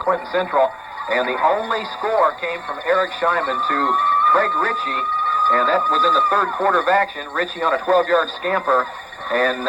Clinton Central. And the only score came from Eric Scheinman to Craig Ritchie, and that was in the third quarter of action. Ritchie on a 12-yard scamper, and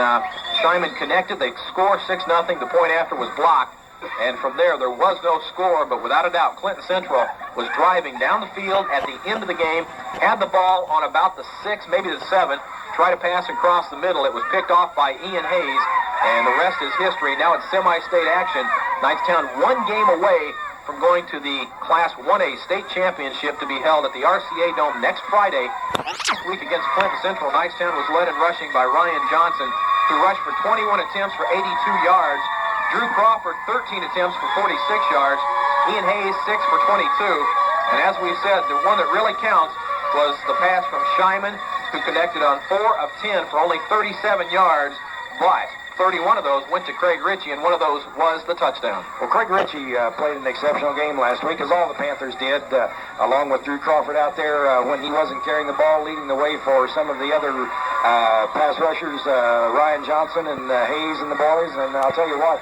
Scheinman connected. They score 6-0. The point after was blocked. And from there was no score, but without a doubt, Clinton Central was driving down the field at the end of the game, had the ball on about the 6, maybe the 7, tried to pass across the middle. It was picked off by Ian Hayes, and the rest is history. Now it's semi-state action. Knightstown one game away from going to the Class 1A state championship to be held at the RCA Dome next Friday. This week against Clinton Central, Knightstown was led in rushing by Ryan Johnson, who rushed for 21 attempts for 82 yards. Drew Crawford, 13 attempts for 46 yards. Ian Hayes, 6 for 22. And as we said, the one that really counts was the pass from Scheinman, who connected on 4 of 10 for only 37 yards. But 31 of those went to Craig Ritchie, and one of those was the touchdown. Well, Craig Ritchie played an exceptional game last week, as all the Panthers did, along with Drew Crawford out there when he wasn't carrying the ball, leading the way for some of the other pass rushers, Ryan Johnson and Hayes and the boys. And I'll tell you what,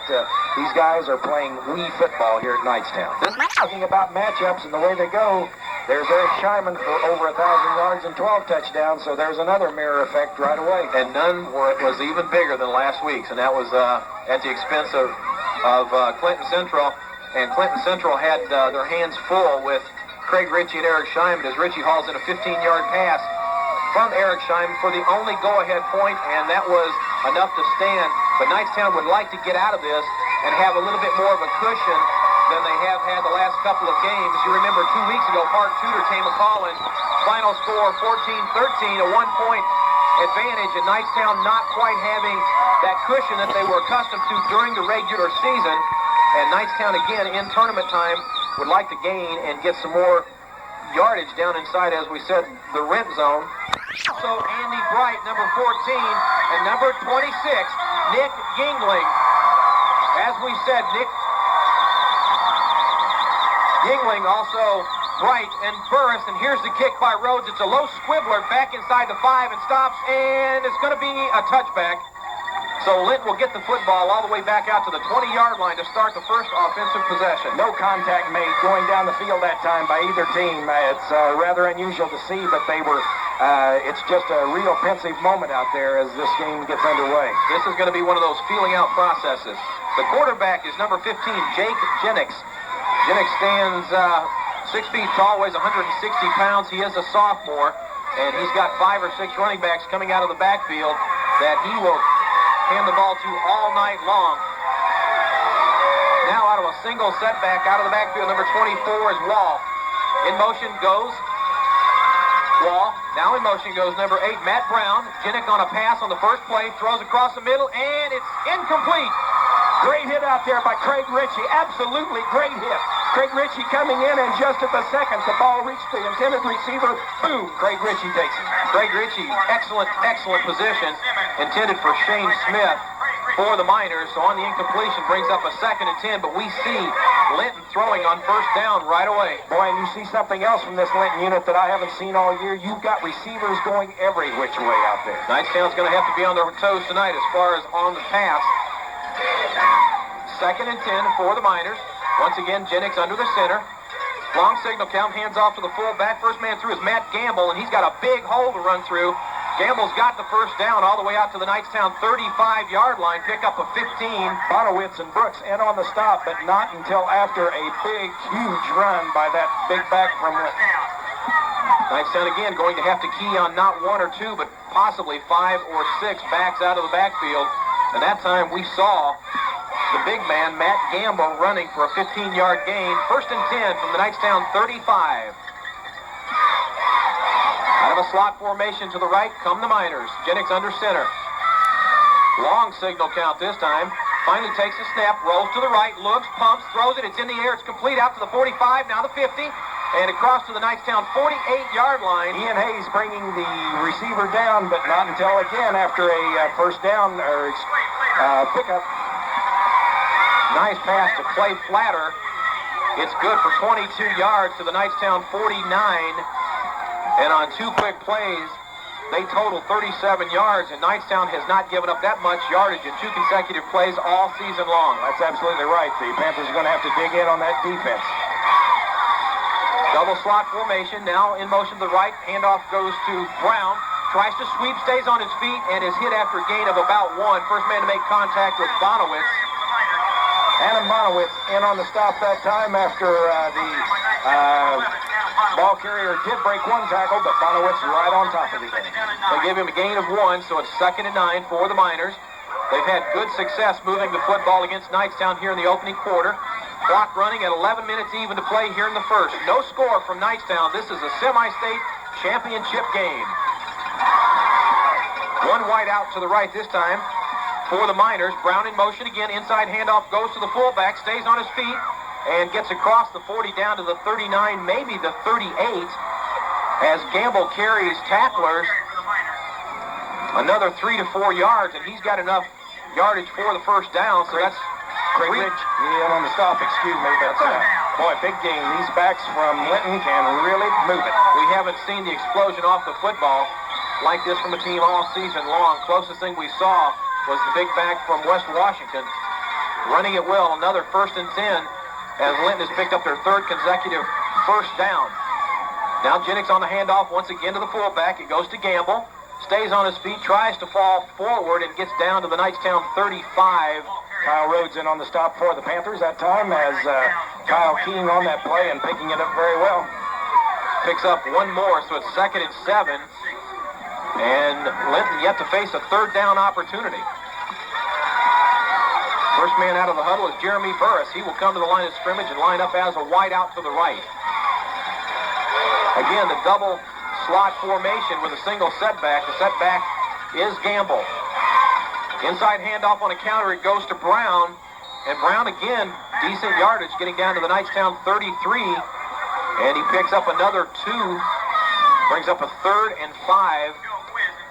these guys are playing wee football here at Knightstown. Talking about matchups and the way they go, there's Eric Scheinman for over 1,000 yards and 12 touchdowns, so there's another mirror effect right away. And none was even bigger than last week's, and that was at the expense of Clinton Central. And Clinton Central had their hands full with Craig Ritchie and Eric Scheinman as Ritchie hauls in a 15-yard pass from Eric Scheinman for the only go-ahead point, and that was enough to stand. But Knightstown would like to get out of this and have a little bit more of a cushion than they have had the last couple of games. You remember 2 weeks ago, Park Tudor came a-calling. Final score 14-13, a 1-point advantage, and Knightstown not quite having that cushion that they were accustomed to during the regular season. And Knightstown, again, in tournament time, would like to gain and get some more yardage down inside, as we said, the rent zone. So Andy Bright, number 14, and number 26, Nick Yingling. As we said, Nick Yingling, also Bright and Burris, and here's the kick by Rhodes. It's a low squibbler back inside the 5 and stops, and it's going to be a touchback. So Linton will get the football all the way back out to the 20-yard line to start the first offensive possession. No contact made going down the field that time by either team. It's rather unusual to see, but they were. It's just a real pensive moment out there as this game gets underway. This is going to be one of those feeling out processes. The quarterback is number 15, Jake Jennings. Jennings stands 6 feet tall, weighs 160 pounds. He is a sophomore, and he's got 5 or 6 running backs coming out of the backfield that he will hand the ball to all night long. Now out of a single setback out of the backfield, number 24 is Wall. In motion goes Wall. Now in motion goes number 8, Matt Brown. Jinnick on a pass on the first play, throws across the middle, and it's incomplete. Great hit out there by Craig Ritchie. Absolutely great hit. Craig Ritchie coming in, and just at the second, the ball reached the intended receiver. Boom, Craig Ritchie takes it. Craig Ritchie, excellent position, intended for Shane Smith for the Miners. So on the incompletion, brings up a 2nd and 10, but we see Linton throwing on first down right away. Boy, and you see something else from this Linton unit that I haven't seen all year. You've got receivers going every which way out there. Knightstown's going to have to be on their toes tonight as far as on the pass. 2nd and 10 for the Miners. Once again, Jennings under the center. Long signal count, hands off to the fullback. First man through is Matt Gamble, and he's got a big hole to run through. Gamble's got the first down all the way out to the Knightstown 35-yard line. Pick up a 15. Bonowitz and Brooks in on the stop, but not until after a big, huge run by that big back from Linton. Knightstown again going to have to key on not 1 or 2, but possibly 5 or 6 backs out of the backfield. And that time we saw the big man, Matt Gamble, running for a 15-yard gain. 1st and 10 from the Knightstown 35. Out of a slot formation to the right come the Miners. Jennings under center. Long signal count this time. Finally takes a snap, rolls to the right, looks, pumps, throws it. It's in the air. It's complete out to the 45, now the 50, and across to the Knightstown 48-yard line. Ian Hayes bringing the receiver down, but not until again after a first down or pickup. Nice pass to Clay Flatter. It's good for 22 yards to the Knightstown 49. And on 2 quick plays, They total 37 yards, and Knightstown has not given up that much yardage in 2 consecutive plays all season long. That's absolutely right. The Panthers are going to have to dig in on that defense. Double slot formation, now in motion to the right. Handoff goes to Brown. Tries to sweep, stays on his feet, and is hit after a gain of about 1. First man to make contact with Bonowitz. Adam Bonowitz in on the stop that time after the ball carrier did break 1 tackle, but Bonowitz right on top of it. They give him a gain of 1, so it's 2nd and 9 for the Miners. They've had good success moving the football against Knightstown here in the opening quarter. Clock running at 11 minutes even to play here in the first. No score from Knightstown. This is a semi-state championship game. 1 wide out to the right this time for the Miners. Brown in motion again. Inside handoff goes to the fullback. Stays on his feet and gets across the 40 down to the 39, maybe the 38, as Gamble carries tacklers another 3 to 4 yards, and he's got enough yardage for the first down, so that's Craig Rich on the stop, excuse me, but boy, big game. These backs from Linton can really move it. We haven't seen the explosion off the football like this from a team all season long. Closest thing we saw was the big back from West Washington running it well. Another 1st and 10 as Linton has picked up their 3rd consecutive first down. Now Jennings on the handoff once again to the fullback. It goes to Gamble. Stays on his feet, tries to fall forward, and gets down to the Knightstown 35. Kyle Rhodes in on the stop for the Panthers that time as Kyle keying on that play and picking it up very well. Picks up 1 more, so it's 2nd and 7. And Linton yet to face a 3rd down opportunity. First man out of the huddle is Jeremy Burris. He will come to the line of scrimmage and line up as a wide out to the right. Again, the double slot formation with a single setback. The setback is Gamble. Inside handoff on a counter, it goes to Brown. And Brown again, decent yardage, getting down to the Knightstown 33. And he picks up another 2. Brings up a 3rd and 5.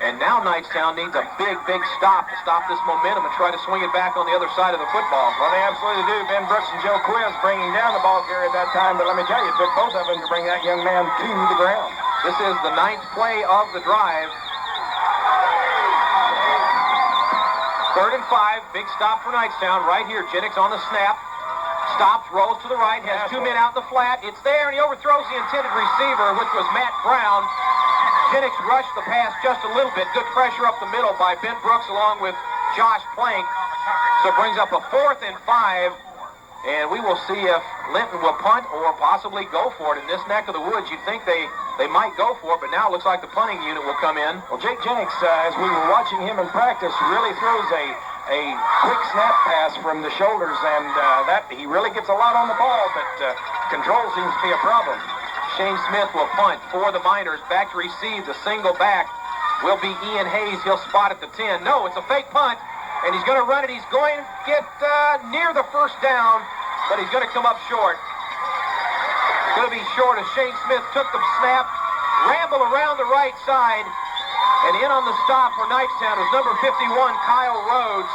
And now Knightstown needs a big stop to stop this momentum and try to swing it back on the other side of the football. Well, they absolutely do. Ben Brooks and Joe Quiz bringing down the ball carrier at that time. But let me tell you, it took both of them to bring that young man to the ground. This is the 9th play of the drive. 3rd and 5, big stop for Knightstown right here. Jennings on the snap. Stops, rolls to the right, has 2 men out in the flat. It's there, and he overthrows the intended receiver, which was Matt Brown. Jennings rushed the pass just a little bit. Good pressure up the middle by Ben Brooks along with Josh Plank. So it brings up a 4th and 5. And we will see if Linton will punt or possibly go for it. In this neck of the woods, you'd think they might go for it, but now it looks like the punting unit will come in. Well, Jake Jennings, as we were watching him in practice, really throws a quick snap pass from the shoulders, and that he really gets a lot on the ball, but control seems to be a problem. Shane Smith will punt for the Miners. Back to receive. The single back will be Ian Hayes. He'll spot at the 10. No, it's a fake punt, and he's going to run it. He's going to get near the first down, but he's going to come up short. It's going to be short as Shane Smith took the snap, ramble around the right side, and in on the stop for Knightstown was number 51, Kyle Rhodes.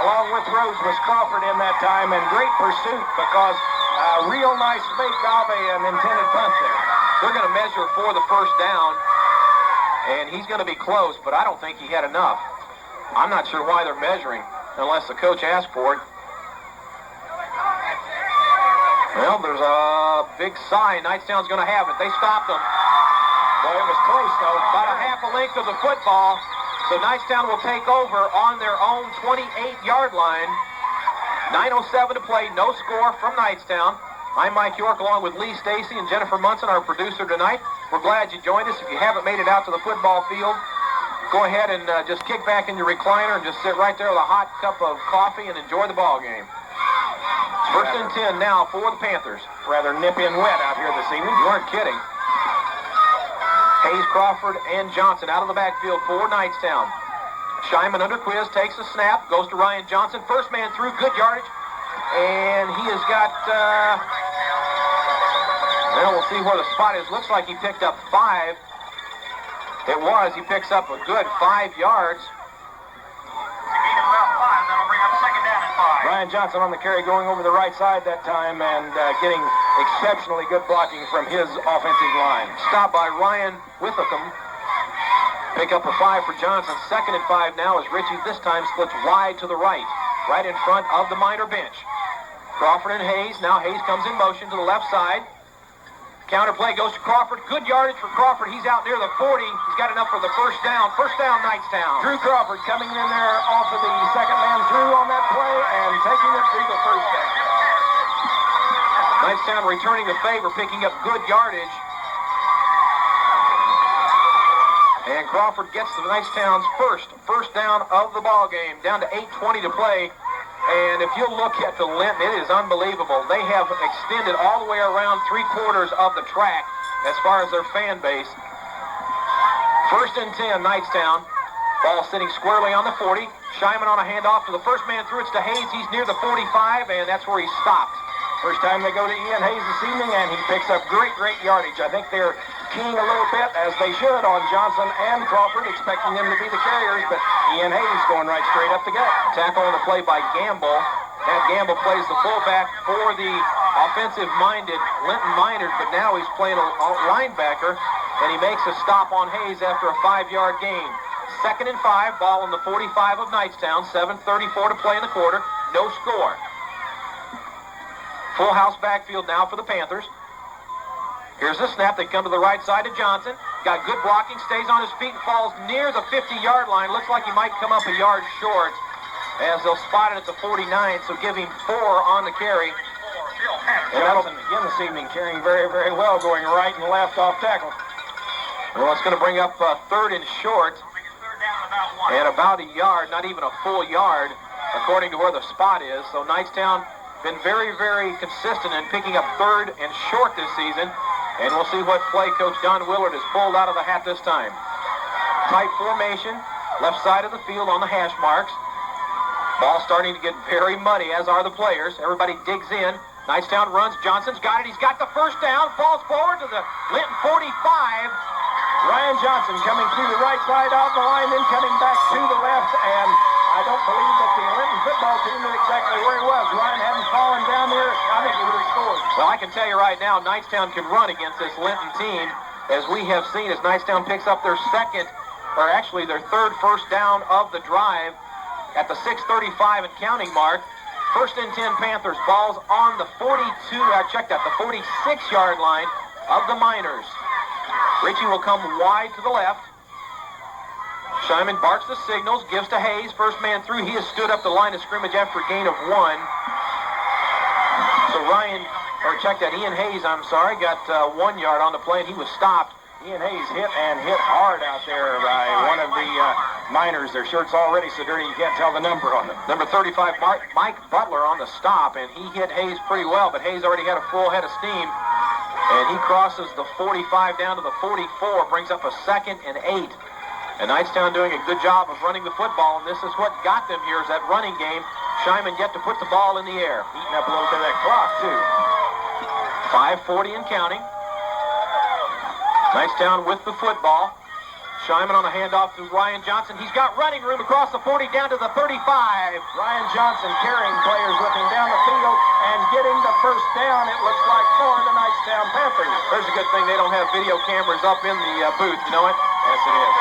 Along with Rhodes was Crawford in that time, and great pursuit because real nice fake of an intended punt there. They're going to measure for the first down, and he's going to be close, but I don't think he had enough. I'm not sure why they're measuring unless the coach asked for it. Well, there's a big sign. Knightstown's going to have it. They stopped them. Boy, it was close, though. About a half a length of the football. So Knightstown will take over on their own 28-yard line. 9:07 to play. No score from Knightstown. I'm Mike York along with Lee Stacey and Jennifer Munson, our producer tonight. We're glad you joined us. If you haven't made it out to the football field, go ahead and just kick back in your recliner and just sit right there with a hot cup of coffee and enjoy the ball game. First and 10 now for the Panthers. Rather nippy and wet out here this evening. You weren't kidding. Hayes, Crawford, and Johnson out of the backfield for Knightstown. Scheinman under quiz, takes the snap, goes to Ryan Johnson. First man through, good yardage. And he has got, well, we'll see where the spot is. Looks like he picked up 5. It was. He picks up a good 5 yards. Ryan Johnson on the carry going over the right side that time and getting exceptionally good blocking from his offensive line. Stopped by Ryan Withicum. Pick up a 5 for Johnson. 2nd and 5 now as Ritchie this time splits wide to the right in front of the Miner bench. Crawford and Hayes. Now Hayes comes in motion to the left side. Counter play goes to Crawford. Good yardage for Crawford. He's out near the 40. He's got enough for the first down. First down, Knightstown. Drew Crawford coming in there off of the second man through on that play and taking it to the first down. Knightstown returning the favor, picking up good yardage. And Crawford gets to Knightstown's first down of the ball game. Down to 8:20 to play. And if you look at the Linton, it is unbelievable. They have extended all the way around 3/4 of the track as far as their fan base. 1st and 10, Knightstown. Ball sitting squarely on the 40. Scheinman on a handoff to the first man through. It's to Hayes. He's near the 45, and that's where he stopped. First time they go to Ian Hayes this evening, and he picks up great yardage. I think they're keying a little bit, as they should, on Johnson and Crawford, expecting them to be the carriers, but Ian Hayes going right straight up the gut. Tackle on the play by Gamble. Matt Gamble plays the fullback for the offensive-minded Linton Miners, but now he's playing a linebacker, and he makes a stop on Hayes after a 5-yard gain. 2nd and 5, ball on the 45 of Knightstown. 7:34 to play in the quarter. No score. Full house backfield now for the Panthers. Here's the snap. They come to the right side of Johnson. Got good blocking, stays on his feet, and falls near the 50-yard line. Looks like he might come up a yard short as they'll spot it at the 49, so give him 4 on the carry. Johnson again this evening carrying very well, going right and left off tackle. Well, it's going to bring up 3rd and short and about a yard, not even a full yard, according to where the spot is. So Knightstown been very consistent in picking up 3rd and short this season. And we'll see what play Coach Don Willard has pulled out of the hat this time. Tight formation, left side of the field on the hash marks. Ball starting to get very muddy, as are the players. Everybody digs in. Knightstown runs. Johnson's got it. He's got the first down. Falls forward to the Linton 45. Ryan Johnson coming through the right side of the line, then coming back to the left, and I don't believe that the Linton football team knew exactly where he was. Ryan hadn't fallen down there. I think he would have scored. Well, I can tell you right now, Knightstown can run against this Linton team, as we have seen as Knightstown picks up their 3rd first down of the drive at the 6:35 and counting mark. 1st and 10 Panthers. Ball's on the 42, I checked that, the 46-yard line of the Miners. Ritchie will come wide to the left. Scheinman barks the signals, gives to Hayes, first man through. He has stood up the line of scrimmage after a gain of 1. So Ian Hayes, got 1 yard on the play, and he was stopped. Ian Hayes hit hard out there by one of the Miners. Their shirt's already so dirty you can't tell the number on them. Number 35, Mike Butler on the stop, and he hit Hayes pretty well, but Hayes already had a full head of steam. And he crosses the 45 down to the 44, brings up a 2nd and 8. And Knightstown doing a good job of running the football, and this is what got them here, is that running game. Scheinman yet to put the ball in the air. Eating up a little bit of that clock, too. 5:40 and counting. Knightstown with the football. Scheinman on a handoff to Ryan Johnson. He's got running room across the 40 down to the 35. Ryan Johnson carrying players with him down the field and getting the first down, it looks like, for the Knightstown Panthers. There's a good thing they don't have video cameras up in the booth, you know it? Yes, it is.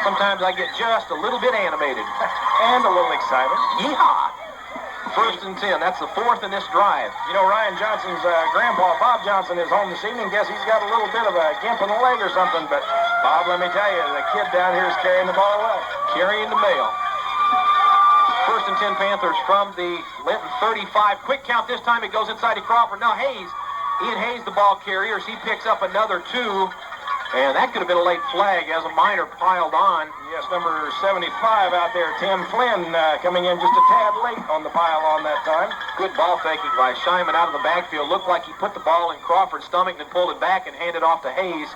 Sometimes I get just a little bit animated. And a little excited. Yeehaw! 1st and 10. That's the 4th in this drive. You know, Ryan Johnson's grandpa, Bob Johnson, is home this evening. Guess he's got a little bit of a gimp in the leg or something. But, Bob, let me tell you, the kid down here is carrying the ball well. Carrying the mail. 1st and 10 Panthers from the Linton 35. Quick count this time. It goes inside to Crawford. Now Ian Hayes, the ball carrier, as he picks up another 2. And that could have been a late flag as a Miner piled on. Yes, number 75 out there, Tim Flynn, coming in just a tad late on the pile on that time. Good ball faking by Scheinman out of the backfield. Looked like he put the ball in Crawford's stomach and pulled it back and handed off to Hayes.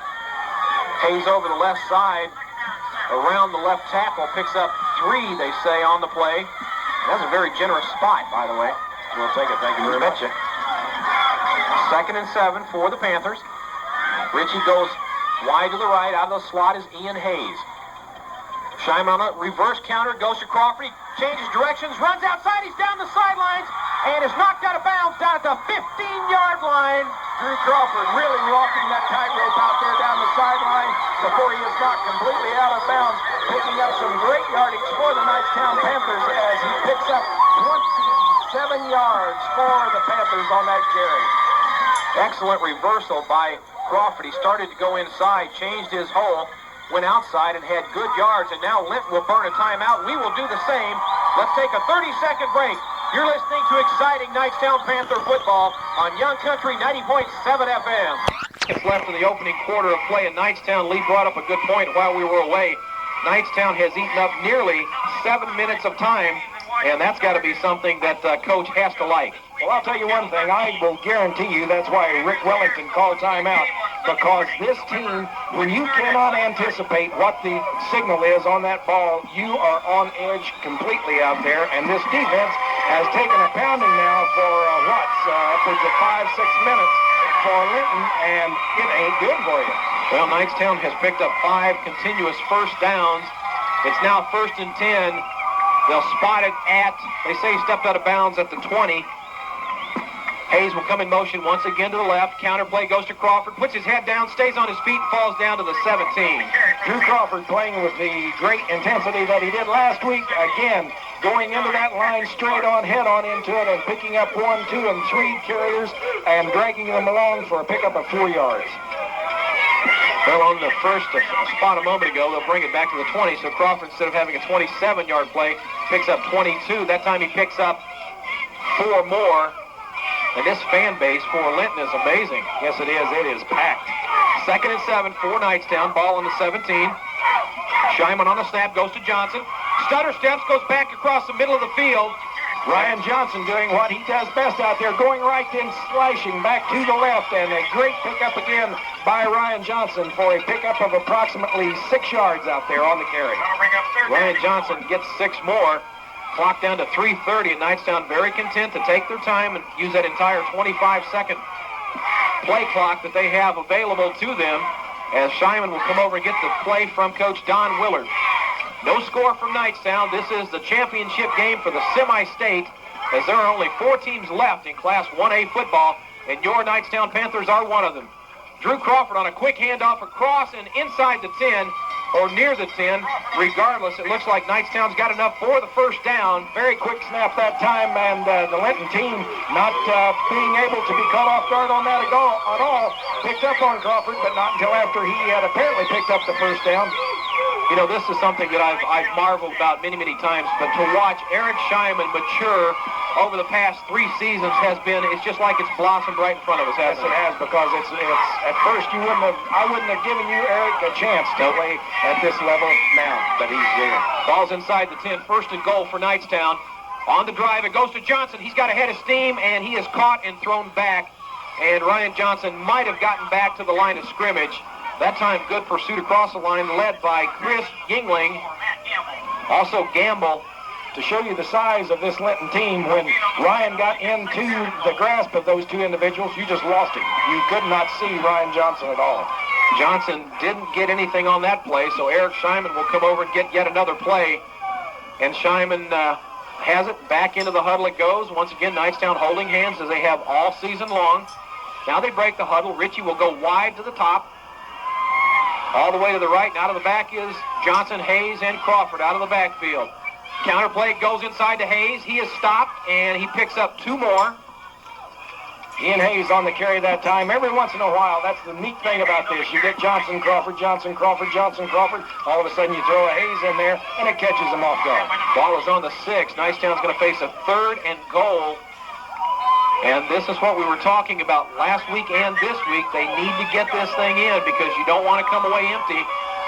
Hayes over the left side, around the left tackle, picks up 3, they say, on the play. That's a very generous spot, by the way. We'll take it, thank you very much. 2nd and 7 for the Panthers. Ritchie goes wide to the right. Out of the slot is Ian Hayes. Scheinman on a reverse counter, goes to Crawford. He changes directions, runs outside. He's down the sidelines and is knocked out of bounds jumps out at the 15-yard line. Drew Crawford really walking that tightrope out there down the sideline before he is knocked completely out of bounds, picking up some great yardage for the Knightstown Panthers as he picks up 27 yards for the Panthers on that carry. Excellent reversal by Crawford. He started to go inside, changed his hole, went outside and had good yards, and now Linton will burn a timeout. We will do the same. Let's take a 30-second break. You're listening to exciting Knightstown Panther football on Young Country 90.7 FM. It's left in the opening quarter of play, and Knightstown, Lee brought up a good point while we were away. Knightstown has eaten up nearly 7 minutes of time, and that's got to be something that Coach has to like. Well, I'll tell you one thing. I will guarantee you that's why Rick Wellington called timeout, because this team, when you cannot anticipate what the signal is on that ball, you are on edge completely out there, and this defense has taken a pounding now for, upwards of 5-6 minutes for Linton, and it ain't good for you. Well, Knightstown has picked up 5 continuous first downs. It's now 1st and 10. They'll spot it at, they say he stepped out of bounds at the 20. Hayes will come in motion once again to the left. Counterplay goes to Crawford, puts his head down, stays on his feet, and falls down to the 17. Drew Crawford playing with the great intensity that he did last week. Again, going into that line straight on, head on into it, and picking up 1, 2, and 3 carriers and dragging them along for a pickup of 4 yards. Well, on the first spot a moment ago, they'll bring it back to the 20. So Crawford, instead of having a 27-yard play, picks up 22. That time he picks up 4 more. And this fan base for Linton is amazing. Yes, it is. It is packed. 2nd and 7 for Knightstown. Ball on the 17. Scheinman on the snap, goes to Johnson. Stutter steps, goes back across the middle of the field. Ryan Johnson doing what he does best out there, going right in, slashing back to the left, and a great pickup again by Ryan Johnson for a pickup of approximately 6 yards out there on the carry. Ryan Johnson gets 6 more. Clock down to 3:30, and Knightstown very content to take their time and use that entire 25-second play clock that they have available to them, as Scheinman will come over and get the play from Coach Don Willard. No score from Knightstown. This is the championship game for the semi-state, as there are only 4 teams left in Class 1A football, and your Knightstown Panthers are one of them. Drew Crawford on a quick handoff across and inside the 10, or near the 10. Regardless, it looks like Knightstown's got enough for the first down. Very quick snap that time, and the Linton team not being able to be caught off guard on that at all. Picked up on Crawford, but not until after he had apparently picked up the first down. You know, this is something that I've marveled about many, many times, but to watch Eric Scheinman mature over the past 3 seasons it's just like it's blossomed right in front of us, Yes, hasn't it has, because it's at first I wouldn't have given you, Eric, a chance to play at this level now, but he's there. Ball's inside the 10, 1st and goal for Knightstown. On the drive, it goes to Johnson. He's got a head of steam, and he is caught and thrown back, and Ryan Johnson might have gotten back to the line of scrimmage. That time, good pursuit across the line, led by Chris Yingling. Also Gamble. To show you the size of this Linton team, when Ryan got into the grasp of those 2 individuals, you just lost him. You could not see Ryan Johnson at all. Johnson didn't get anything on that play, so Eric Scheinman will come over and get yet another play. And Scheinman has it. Back into the huddle it goes. Once again, Knightstown holding hands as they have all season long. Now they break the huddle. Ritchie will go wide to the top. All the way to the right and out of the back is Johnson, Hayes, and Crawford out of the backfield. Counterplay goes inside to Hayes. He is stopped, and he picks up 2 more. Ian Hayes on the carry that time. Every once in a while, that's the neat thing about this. You get Johnson, Crawford, Johnson, Crawford, Johnson, Crawford. All of a sudden, you throw a Hayes in there, and it catches him off guard. Ball is on the 6. Knightstown's going to face a 3rd and goal. And this is what we were talking about last week and this week. They need to get this thing in because you don't want to come away empty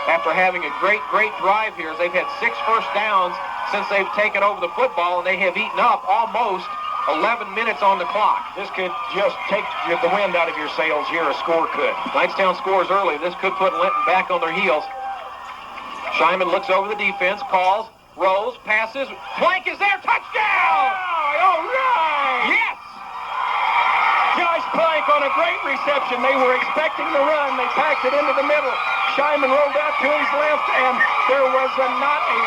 after having a great, great drive here. They've had 6 first downs since they've taken over the football, and they have eaten up almost 11 minutes on the clock. This could just take the wind out of your sails here. A score could. Knightstown scores early. This could put Linton back on their heels. Scheinman looks over the defense, calls, rolls, passes. Plank is there. Touchdown! All right! Yes! Josh Plank on a great reception. They were expecting the run. They packed it into the middle. Scheinman rolled out to his left, and there was not a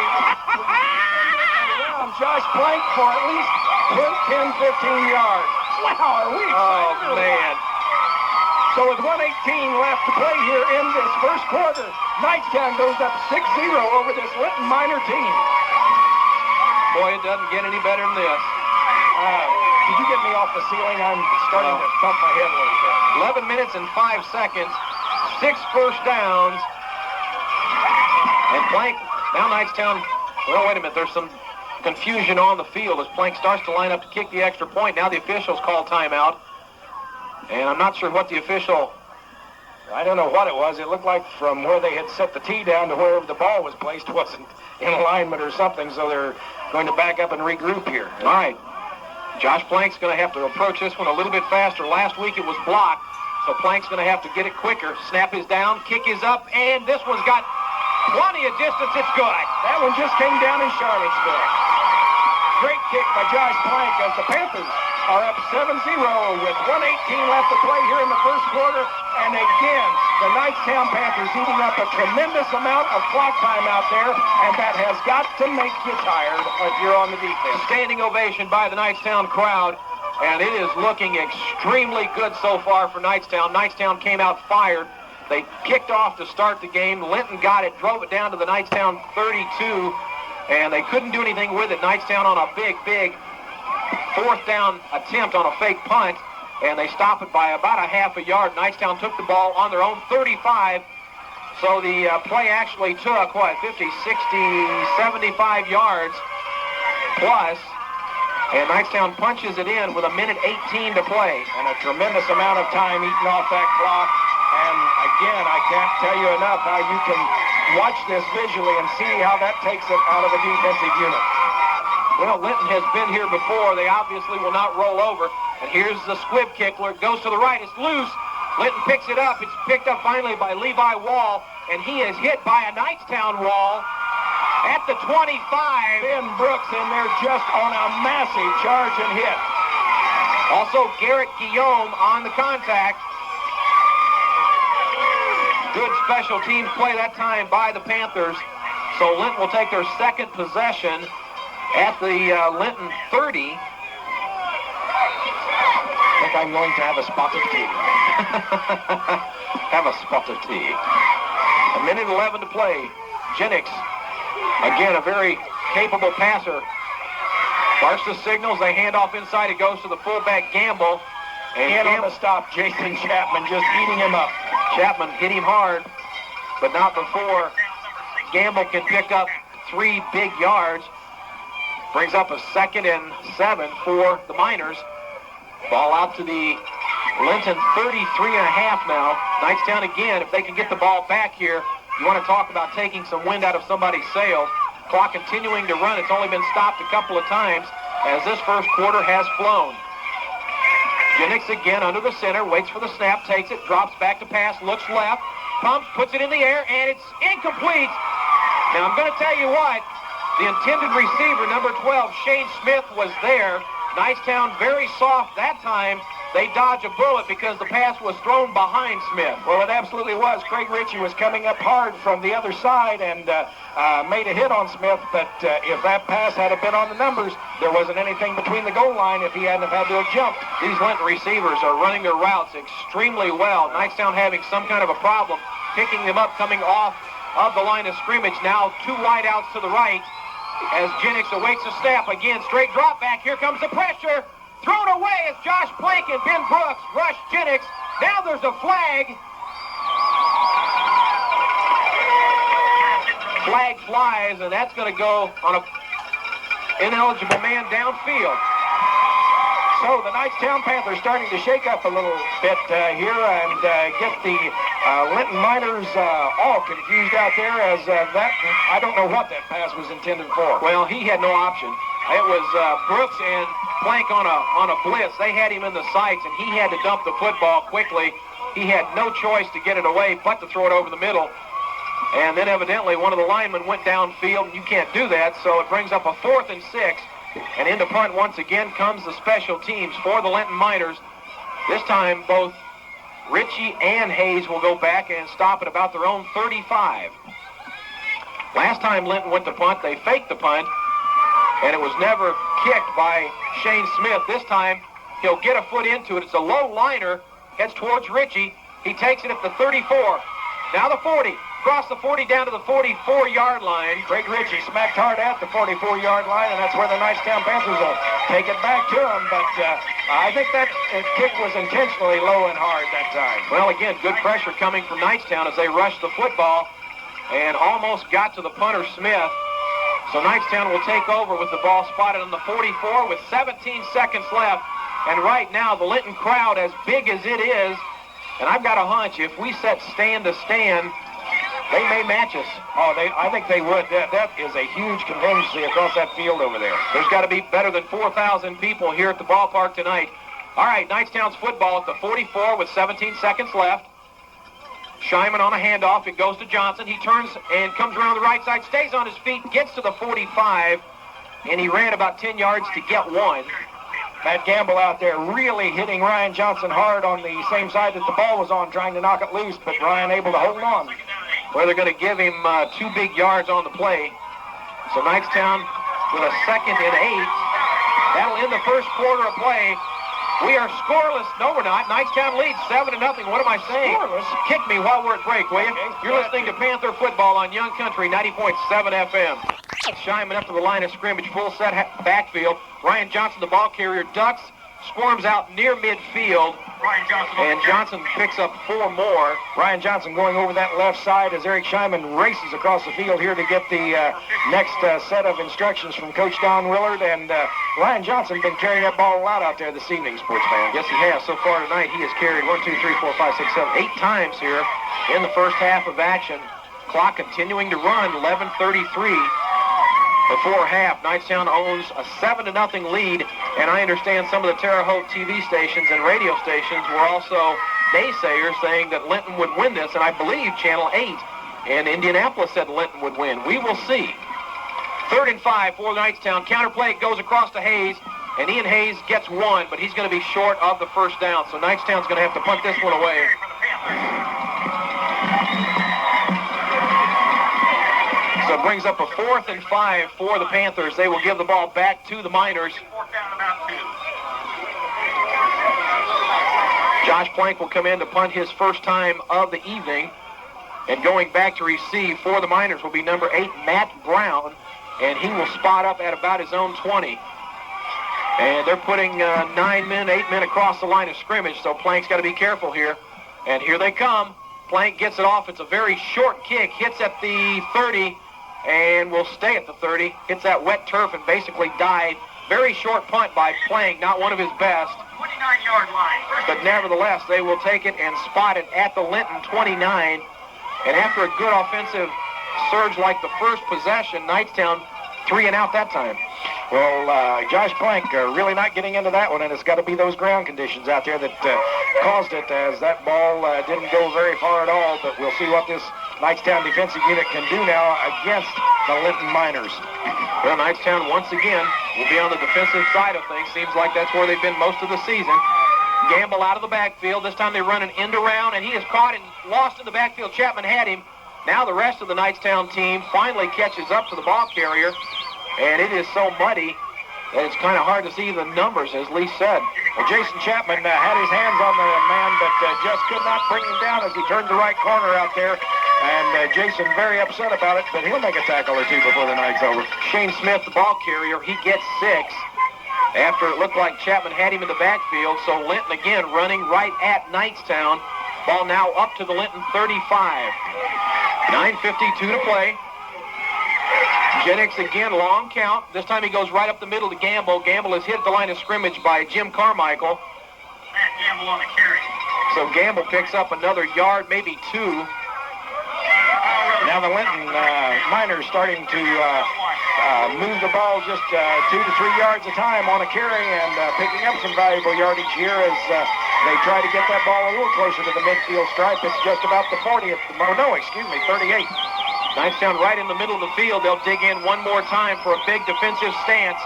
around Josh Plank for at least 10, 15 yards. Wow, are we excited? Oh, man. So with 1:18 left to play here in this first quarter, Knightstown goes up 6-0 over this Linton Minor team. Boy, it doesn't get any better than this. Did you get me off the ceiling? I'm starting to bump my head a little bit. 11 minutes and 5 seconds. 6 first downs. And Plank, now Knightstown, well, wait a minute, there's some confusion on the field as Plank starts to line up to kick the extra point. Now the officials call timeout. And I'm not sure what the official... I don't know what it was. It looked like from where they had set the tee down to wherever the ball was placed wasn't in alignment or something, so they're going to back up and regroup here. All right. Josh Plank's going to have to approach this one a little bit faster. Last week it was blocked, so Plank's going to have to get it quicker. Snap is down, kick is up, and this one's got plenty of distance. It's good. That one just came down in Charlottesville. Great kick by Josh Plank as the Panthers are up 7-0 with 1:18 left to play here in the first quarter. And again, the Knightstown Panthers eating up a tremendous amount of clock time out there, and that has got to make you tired if you're on the defense. Standing ovation by the Knightstown crowd, and it is looking extremely good so far for Knightstown. Knightstown came out fired. They kicked off to start the game. Linton got it, drove it down to the Knightstown 32, and they couldn't do anything with it. Knightstown on a big fourth down attempt on a fake punt, and they stop it by about a half a yard. Knightstown took the ball on their own 35, so the play actually took, 50, 60, 75 yards plus, and Knightstown punches it in with 1:18 to play. And a tremendous amount of time eaten off that clock. And again, I can't tell you enough how you can watch this visually and see how that takes it out of a defensive unit. Well, Linton has been here before. They obviously will not roll over. And here's the squib kick where it goes to the right. It's loose. Linton picks it up. It's picked up finally by Levi Wall, and he is hit by a Knightstown wall at the 25. Ben Brooks in there just on a massive charge and hit. Also, Garrett Guillaume on the contact. Good special teams play that time by the Panthers. So Linton will take their second possession at the Linton 30. I think I'm going to have a spot of tea. Have a spot of tea. 1:11 to play. Jennings, again, a very capable passer. Barca signals, they hand off inside. It goes to the fullback Gamble. And on the stop, Jason Chapman just eating him up. Chapman hit him hard, but not before Gamble can pick up 3 big yards. Brings up a 2nd and 7 for the Miners. Ball out to the Linton 33.5 now. Knightstown again, if they can get the ball back here, you want to talk about taking some wind out of somebody's sails. Clock continuing to run. It's only been stopped a couple of times as this first quarter has flown. Jennings again under the center, waits for the snap, takes it, drops back to pass, looks left, pumps, puts it in the air, and it's incomplete. Now I'm going to tell you what, the intended receiver, number 12, Shane Smith, was there. Knightstown very soft that time. They dodge a bullet because the pass was thrown behind Smith. Well, it absolutely was. Craig Ritchie was coming up hard from the other side and made a hit on Smith, but if that pass had been on the numbers, there wasn't anything between the goal line if he hadn't have had to have jumped. These Linton receivers are running their routes extremely well. Knightstown having some kind of a problem picking them up coming off of the line of scrimmage. Now 2 wideouts to the right as Jennings awaits a snap. Again, straight drop back. Here comes the pressure. Thrown away as Josh Plank and Ben Brooks rush Jennings. Now there's a flag. Flag flies, and that's going to go on a ineligible man downfield. So the Knightstown Panthers starting to shake up a little bit here and get the Linton Miners all confused out there as that, I don't know what that pass was intended for. Well, he had no option. It was Brooks and Plank on a blitz. They had him in the sights, and he had to dump the football quickly. He had no choice to get it away but to throw it over the middle. And then evidently one of the linemen went downfield, and you can't do that, so it brings up a 4th and 6. And into punt once again comes the special teams for the Linton Miners. This time both Ritchie and Hayes will go back and stop at about their own 35. Last time Linton went to punt, they faked the punt, and it was never kicked by Shane Smith. This time, He'll get a foot into it. It's a low liner. Heads towards Ritchie. He takes it at the 34. Now the 40. Across the 40 down to the 44-yard line. Craig Ritchie smacked hard at the 44-yard line, and that's where the Knightstown Panthers will take it back to him. But I think that kick was intentionally low and hard that time. Well, again, good pressure coming from Knightstown as they rushed the football and almost got to the punter, Smith. So Knightstown will take over with the ball spotted on the 44 with 17 seconds left. And right now, the Linton crowd, as big as it is, and I've got a hunch, if we set stand to stand, they may match us. Oh, I think they would. That is a huge contingency across that field over there. There's got to be better than 4,000 people here at the ballpark tonight. All right, Knightstown's football at the 44 with 17 seconds left. Scheinman on a handoff. It goes to Johnson. He turns and comes around the right side, stays on his feet, gets to the 45, and he ran about 10 yards to get one. Matt Gamble out there really hitting Ryan Johnson hard on the same side that the ball was on, trying to knock it loose, but Ryan able to hold on. Well, they're going to give him 2 big yards on the play. So Knightstown with a 2nd and 8. That'll end the first quarter of play. We are scoreless. No, we're not. Knightstown leads 7-0. What am I saying? Scoreless? Kick me while we're at break, will you? Okay. You're listening to Panther Football on Young Country 90.7 FM. Scheinman up to the line of scrimmage, full set backfield. Ryan Johnson, the ball carrier, ducks, squirms out near midfield. And Johnson picks up 4 more. Ryan Johnson going over that left side as Eric Scheinman races across the field here to get the next set of instructions from Coach Don Willard. And Ryan Johnson been carrying that ball a lot out there this evening, sports fans. Yes, he has. So far tonight, he has carried 1, 2, 3, 4, 5, 6, 7, 8 times here in the first half of action. Clock continuing to run, 11:33. Before half, Knightstown owns a 7-0 lead, and I understand some of the Terre Haute TV stations and radio stations were also naysayers saying that Linton would win this, and I believe Channel 8 and Indianapolis said Linton would win. We will see. 3rd and 5 for Knightstown. Counterplay goes across to Hayes, and Ian Hayes gets 1, but he's going to be short of the first down, so Knightstown's going to have to punt this one away. So it brings up a 4th and 5 for the Panthers. They will give the ball back to the Miners. Josh Plank will come in to punt his first time of the evening. And going back to receive for the Miners will be number 8, Matt Brown. And he will spot up at about his own 20. And they're putting 9 men, 8 men across the line of scrimmage. So Plank's got to be careful here. And here they come. Plank gets it off. It's a very short kick. Hits at the 30. And will stay at the 30. Hits that wet turf and basically died. Very short punt by Plank, not one of his best. 29-yard line. But nevertheless, they will take it and spot it at the Linton 29. And after a good offensive surge like the first possession, Knightstown 3 and out that time. Well, Josh Plank really not getting into that one, and it's got to be those ground conditions out there that caused it, as that ball didn't go very far at all. But we'll see what this Knightstown defensive unit can do now against the Linton Miners. Well, Knightstown once again will be on the defensive side of things. Seems like that's where they've been most of the season. Gamble out of the backfield. This time they run an end around, and he is caught and lost in the backfield. Chapman had him. Now the rest of the Knightstown team finally catches up to the ball carrier, and it is so muddy that it's kind of hard to see the numbers, as Lee said. Well, Jason Chapman had his hands on the man, but just could not bring him down as he turned the right corner out there. And Jason very upset about it, but he'll make a tackle or two before the night's over. Shane Smith, the ball carrier, he gets 6 after it looked like Chapman had him in the backfield. So Linton again running right at Knightstown. Ball now up to the Linton 35. 9:52 to play. Jennings again, long count. This time he goes right up the middle to Gamble. Gamble is hit at the line of scrimmage by Jim Carmichael. Matt Gamble on the carry. So Gamble picks up another yard, maybe 2. Now the Linton Miners starting to move the ball just 2 to 3 yards a time on a carry, and picking up some valuable yardage here as they try to get that ball a little closer to the midfield stripe. It's just about the 40th. Oh, no, excuse me, 38. Knightstown right in the middle of the field. They'll dig in one more time for a big defensive stance.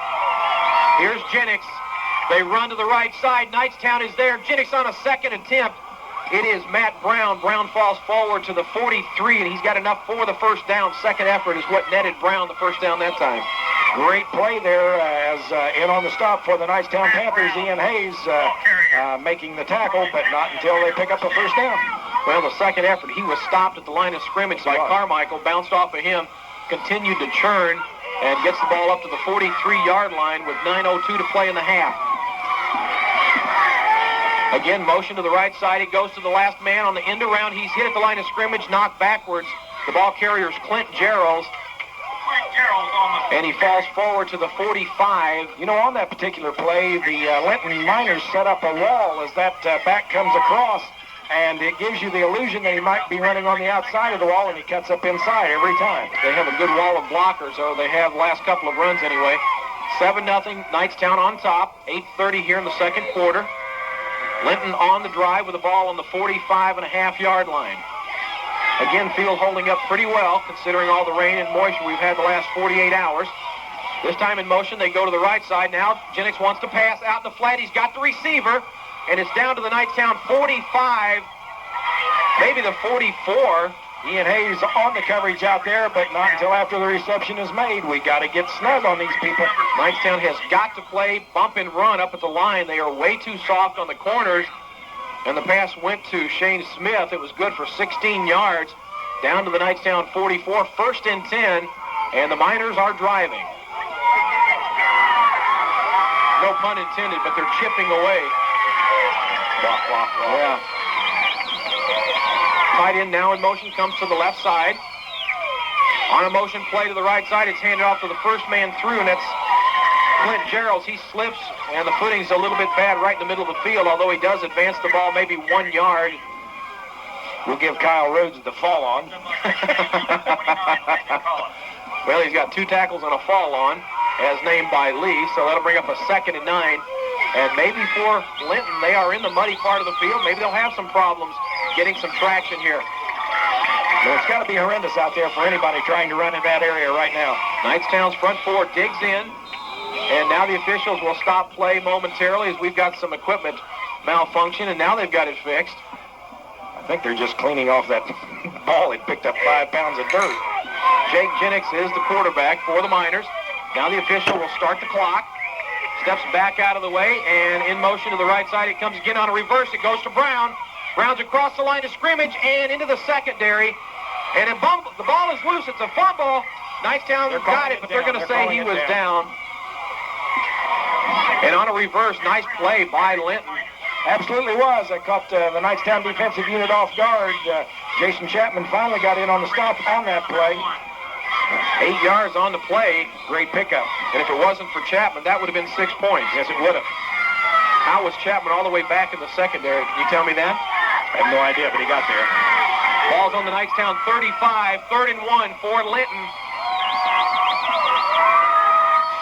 Here's Jennings. They run to the right side. Knightstown is there. Jennings on a second attempt. It is Matt Brown. Brown falls forward to the 43, and he's got enough for the first down. Second effort is what netted Brown the first down that time. Great play there as in on the stop for the Knightstown Panthers. Ian Hayes making the tackle, but not until they pick up the first down. Well, the second effort, he was stopped at the line of scrimmage by Carmichael, bounced off of him, continued to churn, and gets the ball up to the 43-yard line with 9:02 to play in the half. Again, motion to the right side. It goes to the last man on the end around. He's hit at the line of scrimmage, knocked backwards. The ball carrier's Clint Gerald. And he falls forward to the 45. You know, on that particular play, the Linton Miners set up a wall as that back comes across, and it gives you the illusion that he might be running on the outside of the wall, and he cuts up inside every time. They have a good wall of blockers, or they have the last couple of runs anyway. 7-0, Knightstown on top. 8:30 here in the second quarter. Linton on the drive with the ball on the 45.5-yard line. Again, field holding up pretty well, considering all the rain and moisture we've had the last 48 hours. This time in motion, they go to the right side now. Jennings wants to pass out in the flat. He's got the receiver, and it's down to the Knightstown 45, maybe the 44. Ian Hayes on the coverage out there, but not until after the reception is made. We got to get snug on these people. Knightstown has got to play bump and run up at the line. They are way too soft on the corners. And the pass went to Shane Smith. It was good for 16 yards. Down to the Knightstown 44, 1st and 10, and the Miners are driving. No pun intended, but they're chipping away. Yeah. Tight end now in motion, comes to the left side. On a motion play to the right side, it's handed off to the first man through, and that's Clint Gerald. He slips, and the footing's a little bit bad right in the middle of the field, although he does advance the ball maybe 1 yard. We'll give Kyle Rhodes the fall on. Well, he's got 2 tackles and a fall on, as named by Lee, so that'll bring up a 2nd and 9. And maybe for Linton, they are in the muddy part of the field. Maybe they'll have some problems getting some traction here. Well, it's got to be horrendous out there for anybody trying to run in that area right now. Knightstown's front 4 digs in. And now the officials will stop play momentarily as we've got some equipment malfunction, and now they've got it fixed. I think they're just cleaning off that ball. It picked up 5 pounds of dirt. Jake Jennings is the quarterback for the Miners. Now the official will start the clock. Steps back out of the way, and in motion to the right side. It comes again on a reverse. It goes to Brown. Brown's across the line of scrimmage and into the secondary. And the ball is loose. It's a fumble. Knightstown got it, but they're going to say he was down. And on a reverse, nice play by Linton. Absolutely was. That caught the Knightstown defensive unit off guard. Jason Chapman finally got in on the stop on that play. 8 yards on the play. Great pickup. And if it wasn't for Chapman, that would have been 6 points. Yes, it would have. How was Chapman all the way back in the secondary? Can you tell me that? I have no idea, but he got there. Ball's on the Knightstown 35, 3rd and 1 for Linton.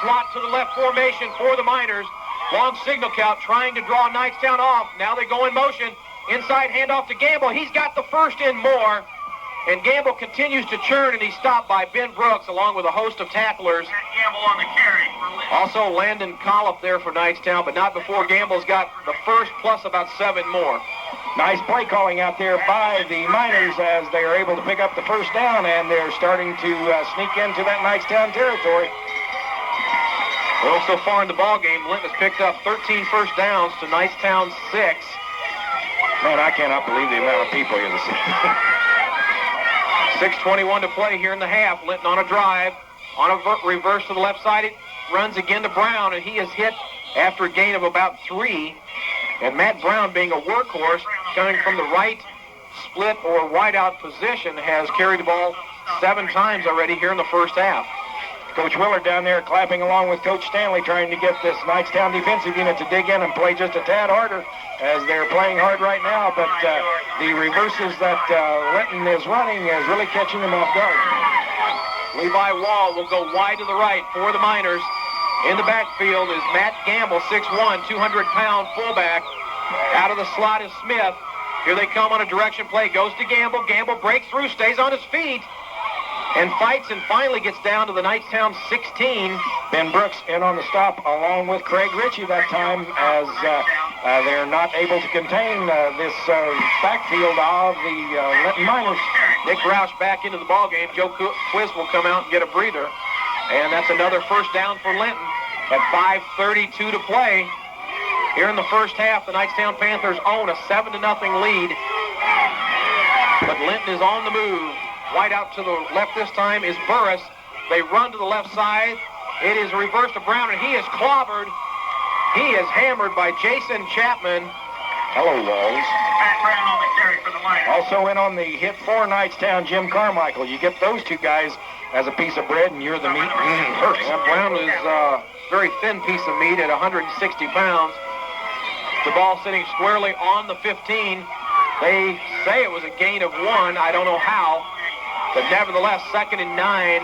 Slot to the left formation for the Miners. Long signal count trying to draw Knightstown off. Now they go in motion. Inside handoff to Gamble. He's got the 1st and more. And Gamble continues to churn, and he's stopped by Ben Brooks along with a host of tacklers. Gamble on the carry for Linton. Also Landon Collop there for Knightstown, but not before Gamble's got the 1st plus about 7 more. Nice play calling out there by the Miners as they are able to pick up the 1st down, and they're starting to sneak into that Knightstown territory. Well, so far in the ball game, Linton has picked up 13 first downs to Knightstown 6. Man, I cannot believe the amount of people here this evening. 6:21 to play here in the half. Linton on a drive. On a reverse to the left side, it runs again to Brown, and he is hit after a gain of about 3. And Matt Brown, being a workhorse, coming from the right split or wide out position, has carried the ball 7 times already here in the first half. Coach Willard down there clapping along with Coach Stanley, trying to get this Knightstown defensive unit to dig in and play just a tad harder, as they're playing hard right now. But the reverses that Linton is running is really catching them off guard. Levi Wall will go wide to the right for the Miners. In the backfield is Matt Gamble, 6'1", 200-pound fullback. Out of the slot is Smith. Here they come on a direction play. Goes to Gamble. Gamble breaks through, stays on his feet, and fights and finally gets down to the Knightstown 16. Ben Brooks in on the stop along with Craig Ritchie that time, as they're not able to contain this backfield of the Linton Miners. Nick Roush back into the ballgame. Joe Quiz will come out and get a breather. And that's another first down for Linton at 5:32 to play. Here in the first half, the Knightstown Panthers own a 7-0 lead. But Linton is on the move. Wide out to the left this time is Burris. They run to the left side. It is reversed to Brown, and he is clobbered. He is hammered by Jason Chapman. Hello, Walls. Pat Brown on the carry for the Miners. Also in on the hit for Knightstown, Jim Carmichael. You get those two guys as a piece of bread, and you're the meat. Yeah, Brown is a very thin piece of meat at 160 pounds. The ball sitting squarely on the 15. They say it was a gain of 1. I don't know how. But nevertheless, 2nd and 9.